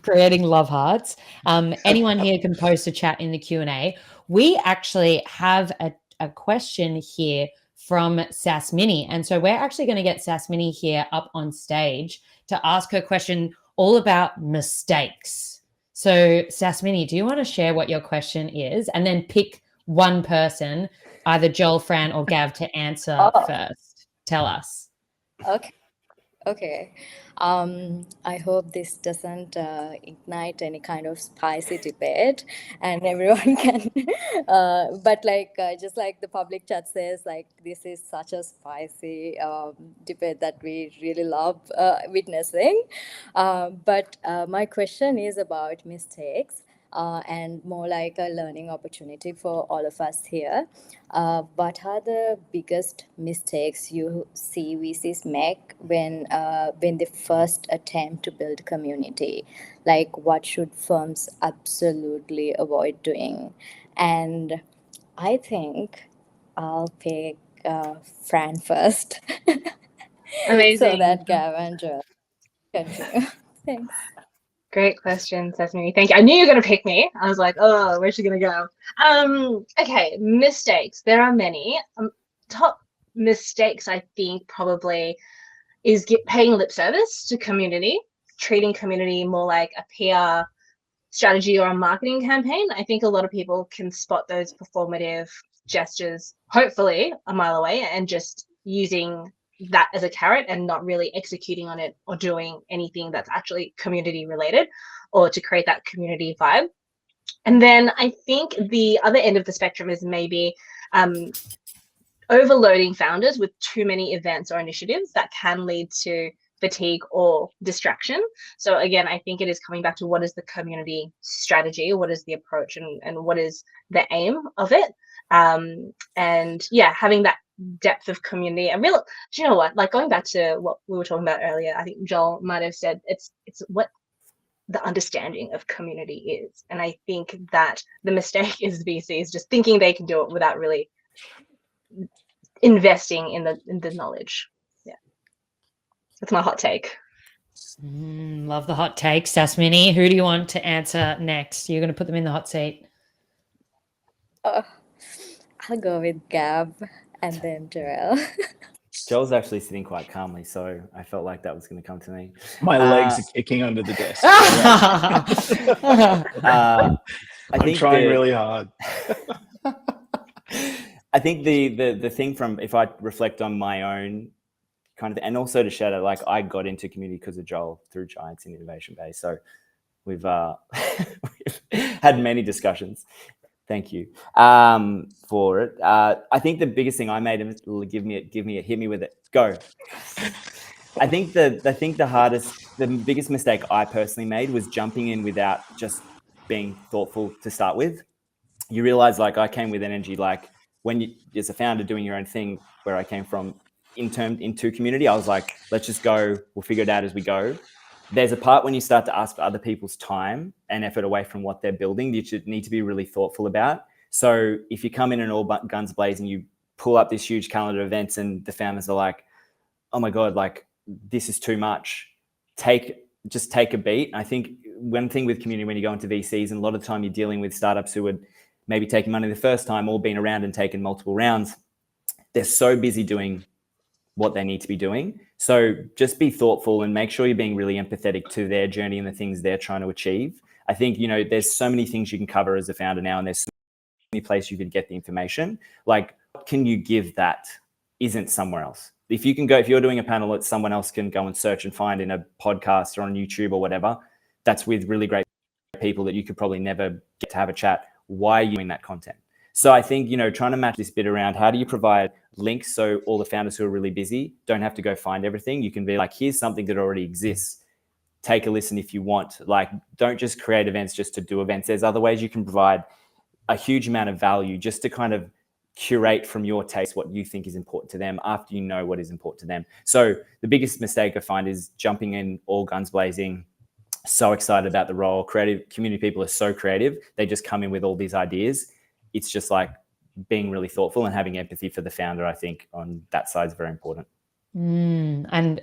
creating love hearts, anyone here can post a chat in the Q&A. We actually have a question here from Sass Mini. And so we're actually going to get Sass Mini here up on stage to ask her question all about mistakes. So, Sasmini, do you want to share what your question is and then pick one person, either Joel, Fran, or Gav, to answer first? Tell us. Okay. I hope this doesn't ignite any kind of spicy debate, and everyone can. But just like the public chat says, like this is such a spicy debate that we really love witnessing. But my question is about mistakes. And more like a learning opportunity for all of us here. What are the biggest mistakes you see VCs make when they first attempt to build community? Like, what should firms absolutely avoid doing? And I think I'll pick Fran first, Amazing. so that Gav and Joel continue. Thanks. Great question, Sesame. Thank you. I knew you were going to pick me. I was like, oh, where's she going to go? Okay, mistakes. There are many. Top mistakes, I think, probably is paying lip service to community, treating community more like a PR strategy or a marketing campaign. I think a lot of people can spot those performative gestures, hopefully a mile away, and just using that as a carrot and not really executing on it or doing anything that's actually community related or to create that community vibe. And then I think the other end of the spectrum is maybe overloading founders with too many events or initiatives that can lead to fatigue or distraction. So again, I think it is coming back to what is the community strategy, what is the approach, and what is the aim of it. And yeah, having that depth of community and real, do you know what, like going back to what we were talking about earlier, I think Joel might have said it's what the understanding of community is. And I think that the mistake is VCs just thinking they can do it without really investing in the knowledge. Yeah, that's my hot take. Love the hot take. Sasmini, who do you want to answer next? You're going to put them in the hot seat. I'll go with Gab and then Joel. Joel's actually sitting quite calmly, so I felt like that was going to come to me. My legs are kicking under the desk. I'm trying really hard. I think the thing from, if I reflect on my own kind of, and also to shout out, like I got into community because of Joel through Giants in Innovation Bay. So we've we've had many discussions. Thank you for it. I think the biggest thing I made him give me it, hit me with it, go. I think the biggest mistake I personally made was jumping in without just being thoughtful to start with. You realize, like, I came with energy, like when you, as a founder doing your own thing, where I came from into community, I was like, let's just go, we'll figure it out as we go. There's a part when you start to ask for other people's time and effort away from what they're building, you should need to be really thoughtful about. So if you come in and all guns blazing, you pull up this huge calendar of events and the founders are like, oh my God, like this is too much. Just take a beat. I think one thing with community, when you go into VCs, and a lot of the time you're dealing with startups who would maybe taking money the first time or been around and taken multiple rounds, they're so busy doing what they need to be doing. So just be thoughtful and make sure you're being really empathetic to their journey and the things they're trying to achieve. I think, there's so many things you can cover as a founder now, and there's so many places you can get the information. Like, what can you give that isn't somewhere else? If you're doing a panel that someone else can go and search and find in a podcast or on YouTube or whatever, that's with really great people that you could probably never get to have a chat. Why are you doing that content? So I think, trying to match this bit around, how do you provide links so all the founders who are really busy don't have to go find everything? You can be like, here's something that already exists. Take a listen if you want. Like, don't just create events just to do events. There's other ways you can provide a huge amount of value just to kind of curate from your taste what you think is important to them after you know what is important to them. So the biggest mistake I find is jumping in all guns blazing, so excited about the role. Creative community people are so creative. They just come in with all these ideas. It's just like being really thoughtful and having empathy for the founder, I think, on that side is very important. And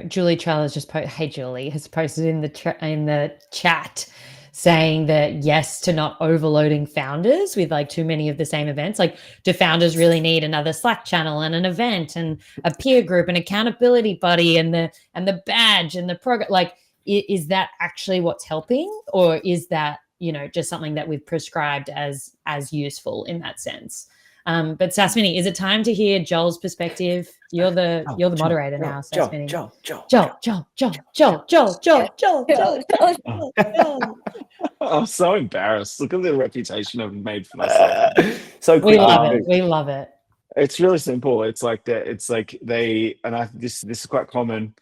Julie Trell has just Julie has posted in the chat saying that yes to not overloading founders with like too many of the same events. Like, do founders really need another Slack channel and an event and a peer group and accountability buddy and the badge and the program? Like, is that actually what's helping, or is that, just something that we've prescribed as useful in that sense? But Sasmini, is it time to hear Joel's perspective? You're the moderator now, Sasmini. Joel. I'm so embarrassed. Look at the reputation I've made for myself. So We quick. love it. We love it. It's really simple. It's like that. It's like this is quite common.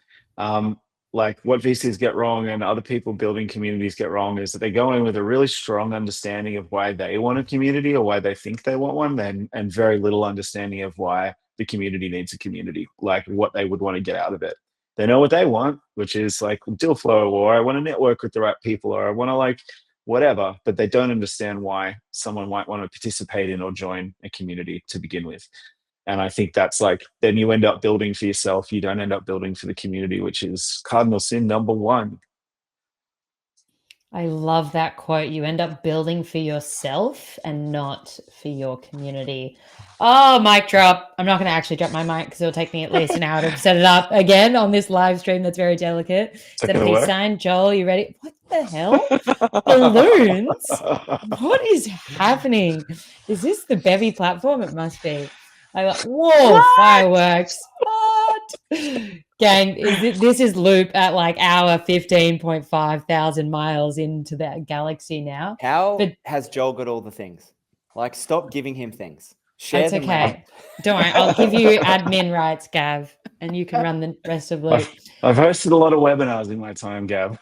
Like what VCs get wrong and other people building communities get wrong is that they go in with a really strong understanding of why they want a community or why they think they want one, and very little understanding of why the community needs a community, like what they would want to get out of it. They know what they want, which is like deal flow, or I want to network with the right people, or I want to like whatever, but they don't understand why someone might want to participate in or join a community to begin with. And I think that's like, then you end up building for yourself. You don't end up building for the community, which is cardinal sin number one. I love that quote. You end up building for yourself and not for your community. Oh, mic drop. I'm not going to actually drop my mic because it'll take me at least an hour to set it up again on this live stream that's very delicate. Set a peace sign. Joel, you ready? What the hell? Balloons? What is happening? Is this the Bevy platform? It must be. I like, whoa, what? Fireworks. What? Gang, this is loop at like hour 15.5 thousand miles into that galaxy now. Has Joel got all the things? Like, stop giving him things. Share That's them okay. around. Don't worry. I'll give you admin rights, Gav, and you can run the rest of loop. I've hosted a lot of webinars in my time, Gav.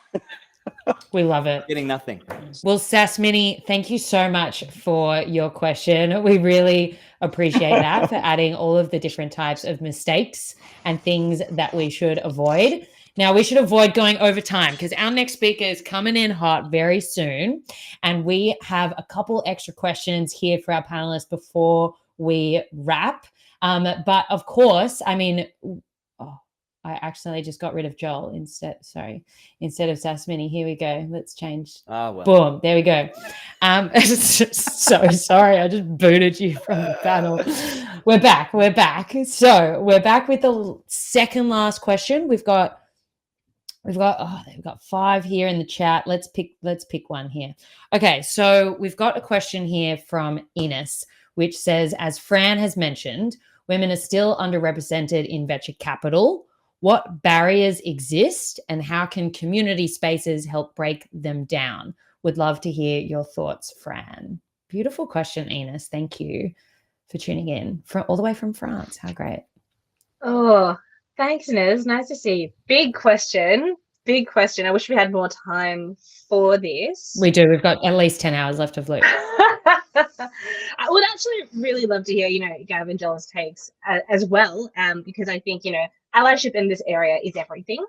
We love it. Getting nothing. Well, Sasmini, thank you so much for your question. We really appreciate that, for adding all of the different types of mistakes and things that we should avoid. Now, we should avoid going over time because our next speaker is coming in hot very soon. And we have a couple extra questions here for our panelists before we wrap. But of course, I mean, I accidentally just got rid of Joel instead of Sasmini. Here we go. Let's change. Well. Boom. There we go. So sorry. I just booted you from the panel. We're back. So we're back with the second last question. We've got 5 here in the chat. Let's pick one here. Okay. So we've got a question here from Enos, which says, as Fran has mentioned, women are still underrepresented in venture capital. What barriers exist and how can community spaces help break them down? Would love to hear your thoughts, Fran. Beautiful question, Enos. Thank you for tuning in all the way from France. How great. Oh, thanks, Inez. Nice to see you. Big question. I wish we had more time for this. We do. We've got at least 10 hours left of loop. I would actually really love to hear, Gav and Joel's takes as well, because I think, allyship in this area is everything.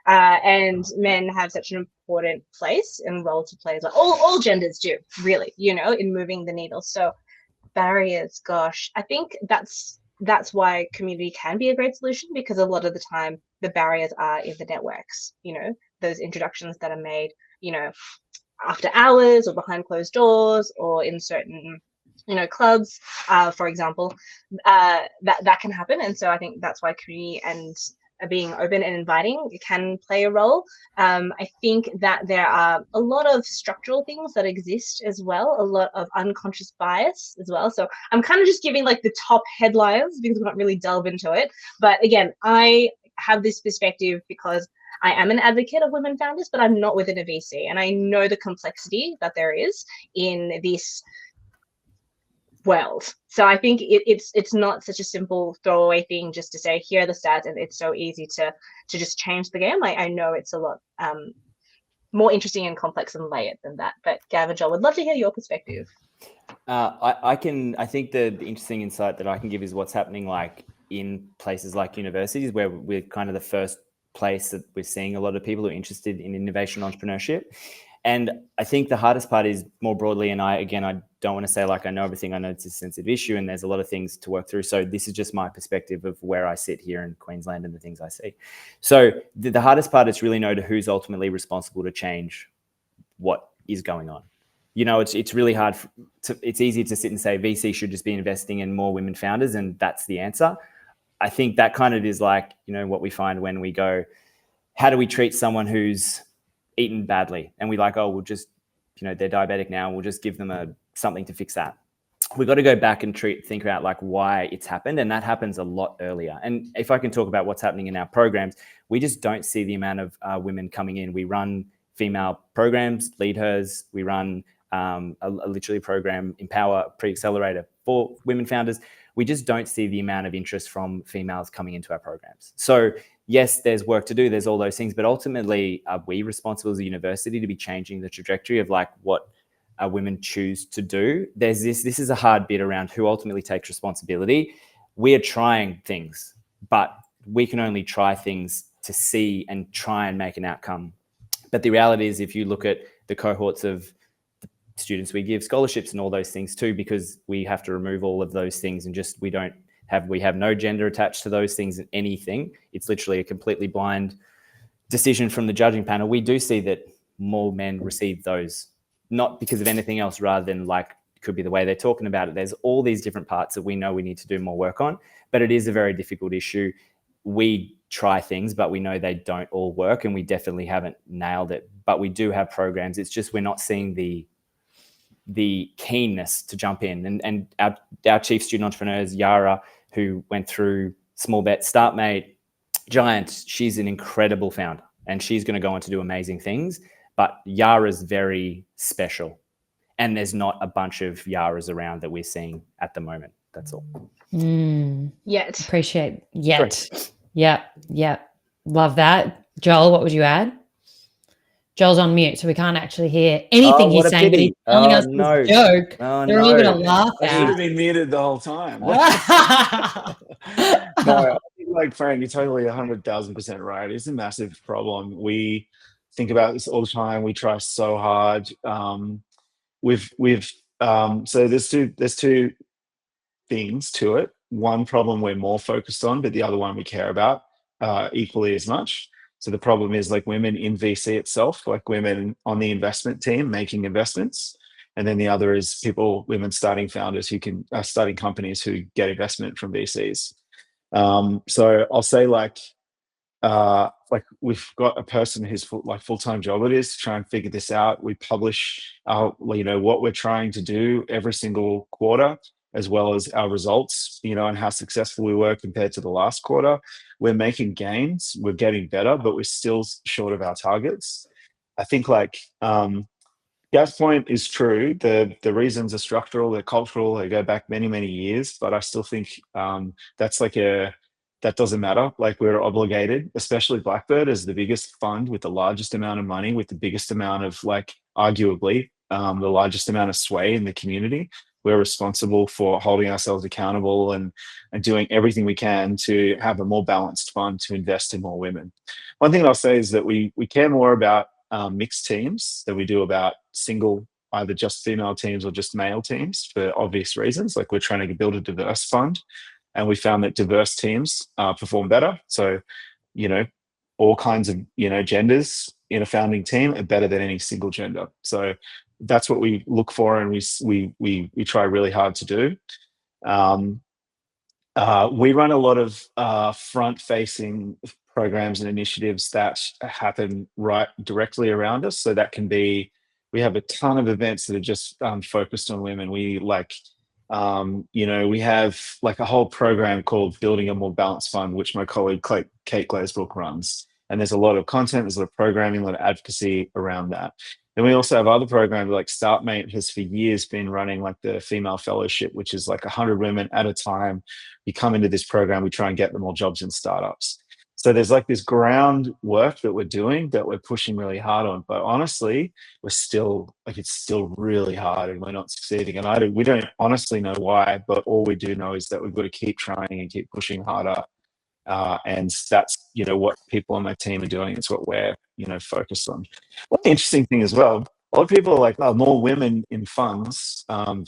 And men have such an important place and role to play as well. All genders do, really, in moving the needle. So barriers, gosh, I think that's why community can be a great solution, because a lot of the time the barriers are in the networks, those introductions that are made, after hours or behind closed doors or in certain, clubs, for example, that can happen. And so I think that's why community and being open and inviting can play a role. I think that there are a lot of structural things that exist as well, a lot of unconscious bias as well. So I'm kind of just giving like the top headlines because we don't really delve into it. But again, I have this perspective because I am an advocate of women founders, but I'm not within a VC. And I know the complexity that there is in this world. So I think it's not such a simple throwaway thing just to say, here are the stats, and it's so easy to just change the game. I know it's a lot more interesting and complex and layered than that. But Gav and Joel, would love to hear your perspective. I think the interesting insight that I can give is what's happening like in places like universities, where we're kind of the first place that we're seeing a lot of people who are interested in innovation entrepreneurship. And I think the hardest part is more broadly, and I don't want to say like I know everything. I know it's a sensitive issue and there's a lot of things to work through. So this is just my perspective of where I sit here in Queensland and the things I see. So the hardest part is really know who's ultimately responsible to change what is going on. You know, it's really hard it's easy to sit and say VC should just be investing in more women founders, and that's the answer. I think that kind of is like, you know, what we find when we go, how do we treat someone who's eaten badly? And we like, oh, we'll just, you know, they're diabetic now, we'll just give them something to fix that. We've got to go back and think about like why it's happened, and that happens a lot earlier. And if I can talk about what's happening in our programs, we just don't see the amount of women coming in. We run female programs, Lead Hers. We run literally program, Empower Pre-Accelerator for women founders. We just don't see the amount of interest from females coming into our programs. So yes, there's work to do. There's all those things, but ultimately, are we responsible as a university to be changing the trajectory of like what women choose to do? This is a hard bit around who ultimately takes responsibility. We are trying things, but we can only try things to see and try and make an outcome. But the reality is, if you look at the cohorts of students we give scholarships and all those things too, because we have to remove all of those things and just we have no gender attached to those things in anything. It's literally a completely blind decision from the judging panel. We do see that more men receive those, not because of anything else, rather than like it could be the way they're talking about it. There's all these different parts that we know we need to do more work on, but it is a very difficult issue. We try things, but we know they don't all work, and we definitely haven't nailed it. But we do have programs. It's just we're not seeing the keenness to jump in. And our chief student entrepreneurs, Yara, who went through Small Bet, StartMate, Giant, she's an incredible founder, and she's going to go on to do amazing things. But Yara's very special, and there's not a bunch of Yaras around that we're seeing at the moment. That's all. Yet. Appreciate yet. Yep. Love that. Joel, what would you add? Joel's on mute, so we can't actually hear anything he's saying, but he's telling us this joke. They're all going to laugh I should at. have been muted the whole time. No, I think like Frank, you're totally 100,000% right. It's a massive problem. We think about this all the time. We try so hard. So there's two things to it. One problem we're more focused on, but the other one we care about equally as much. So the problem is like women in VC itself, like women on the investment team making investments. And then the other is women starting founders who can starting companies who get investment from VCs. So I'll say like we've got a person whose full-time job it is to try and figure this out. We publish what we're trying to do every single quarter, as well as our results, and how successful we were compared to the last quarter. We're making gains, we're getting better, but we're still short of our targets. I think Gav's point is true. The reasons are structural, they're cultural, they go back many, many years, but I still think that doesn't matter. Like, we're obligated, especially Blackbird as the biggest fund with the largest amount of money, with the biggest amount of arguably the largest amount of sway in the community. We're responsible for holding ourselves accountable and doing everything we can to have a more balanced fund to invest in more women. One thing I'll say is that we care more about mixed teams than we do about single, either just female teams or just male teams, for obvious reasons. Like, we're trying to build a diverse fund, and we found that diverse teams perform better. So, all kinds of genders in a founding team are better than any single gender. So that's what we look for, and we try really hard to do. We run a lot of front-facing programs and initiatives that happen right directly around us. So that can be, we have a ton of events that are just focused on women. We we have a whole program called Building a More Balanced Fund, which my colleague Kate Glazebrook runs. And there's a lot of content, there's a lot of programming, a lot of advocacy around that. Then we also have other programs like StartMate has for years been running the Female Fellowship, which is 100 women at a time. You come into this program, we try and get them all jobs in startups. So there's this groundwork that we're doing that we're pushing really hard on. But honestly, we're still it's still really hard and we're not succeeding. And we don't honestly know why, but all we do know is that we've got to keep trying and keep pushing harder. And that's what people on my team are doing. It's what we're focused on. One interesting thing as well, a lot of people are like, oh, more women in funds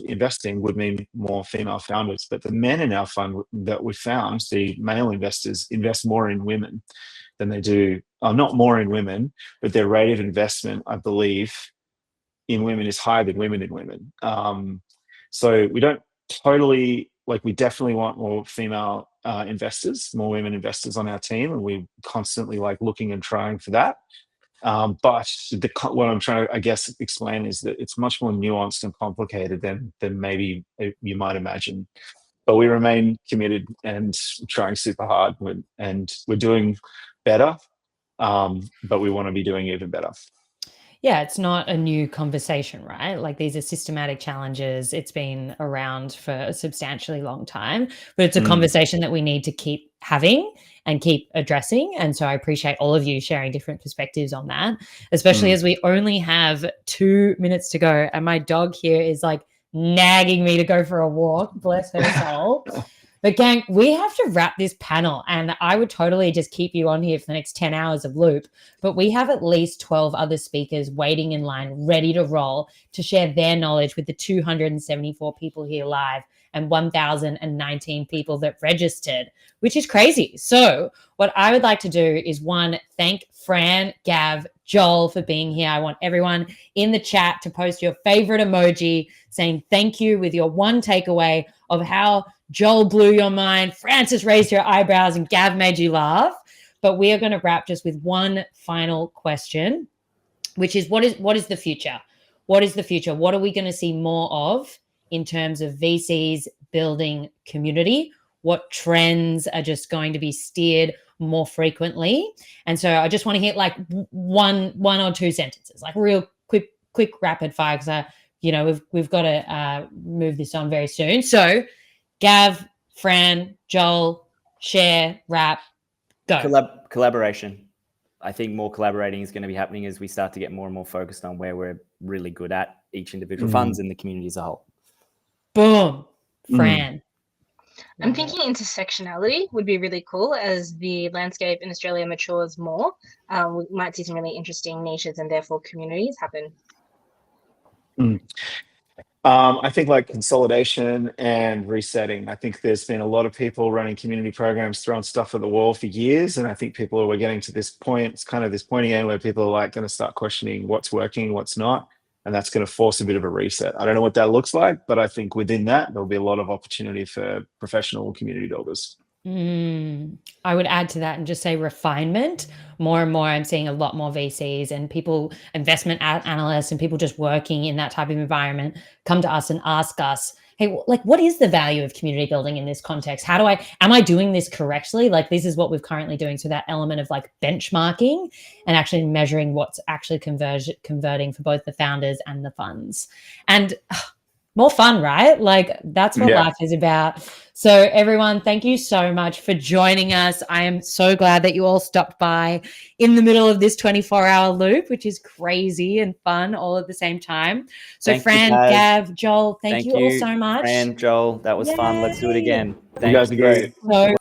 investing would mean more female founders. But the men in our fund that we found, the male investors, invest more in women than they do, not more in women, but their rate of investment, I believe, in women is higher than women in women. So we don't totally, like, we definitely want more female investors, more women investors on our team, and we're constantly like looking and trying for that. But what I'm trying to, I guess, explain is that it's much more nuanced and complicated than maybe you might imagine. But we remain committed and trying super hard, and we're doing better. But we want to be doing even better. Yeah, it's not a new conversation, right? Like, these are systematic challenges. It's been around for a substantially long time, but it's a conversation that we need to keep having and keep addressing. And so I appreciate all of you sharing different perspectives on that, especially as we only have 2 minutes to go. And my dog here is like nagging me to go for a walk. Bless her soul. But gang, we have to wrap this panel, and I would totally just keep you on here for the next 10 hours of loop. But we have at least 12 other speakers waiting in line, ready to roll, to share their knowledge with the 274 people here live and 1,019 people that registered, which is crazy. So what I would like to do is, one, thank Fran, Gav, Joel for being here. I want everyone in the chat to post your favorite emoji saying thank you with your one takeaway of how Joel blew your mind, Francis raised your eyebrows, and Gav made you laugh. But we are going to wrap just with one final question, which is what is the future? What is the future? What are we going to see more of in terms of VCs building community? What trends are just going to be steered more frequently? And so I just want to hit like one or two sentences, like real quick rapid fire, because we've got to move this on very soon. So Gav, Fran, Joel, share, wrap, go. Collaboration. I think more collaborating is going to be happening as we start to get more and more focused on where we're really good at, each individual funds and the community as a whole. Boom. Fran. I'm thinking intersectionality would be really cool as the landscape in Australia matures more. We might see some really interesting niches and therefore communities happen. I think like consolidation and resetting. I think there's been a lot of people running community programs throwing stuff at the wall for years. And I think we're getting to this point, it's kind of this pointy end where people are like going to start questioning what's working, what's not. And that's going to force a bit of a reset. I don't know what that looks like, but I think within that, there'll be a lot of opportunity for professional community builders. I would add to that and just say refinement. More and more, I'm seeing a lot more VCs and people, investment analysts and people just working in that type of environment come to us and ask us, hey, like, what is the value of community building in this context? Am I doing this correctly? Like, this is what we're currently doing. So that element of like benchmarking and actually measuring what's actually converting for both the founders and the funds. And more fun, right? Like, that's what life is about. So everyone, thank you so much for joining us. I am so glad that you all stopped by in the middle of this 24-hour loop, which is crazy and fun all at the same time. So Fran, Gav, Joel, thank you all so much. Fran, Joel, that was fun. Let's do it again. You guys are great. So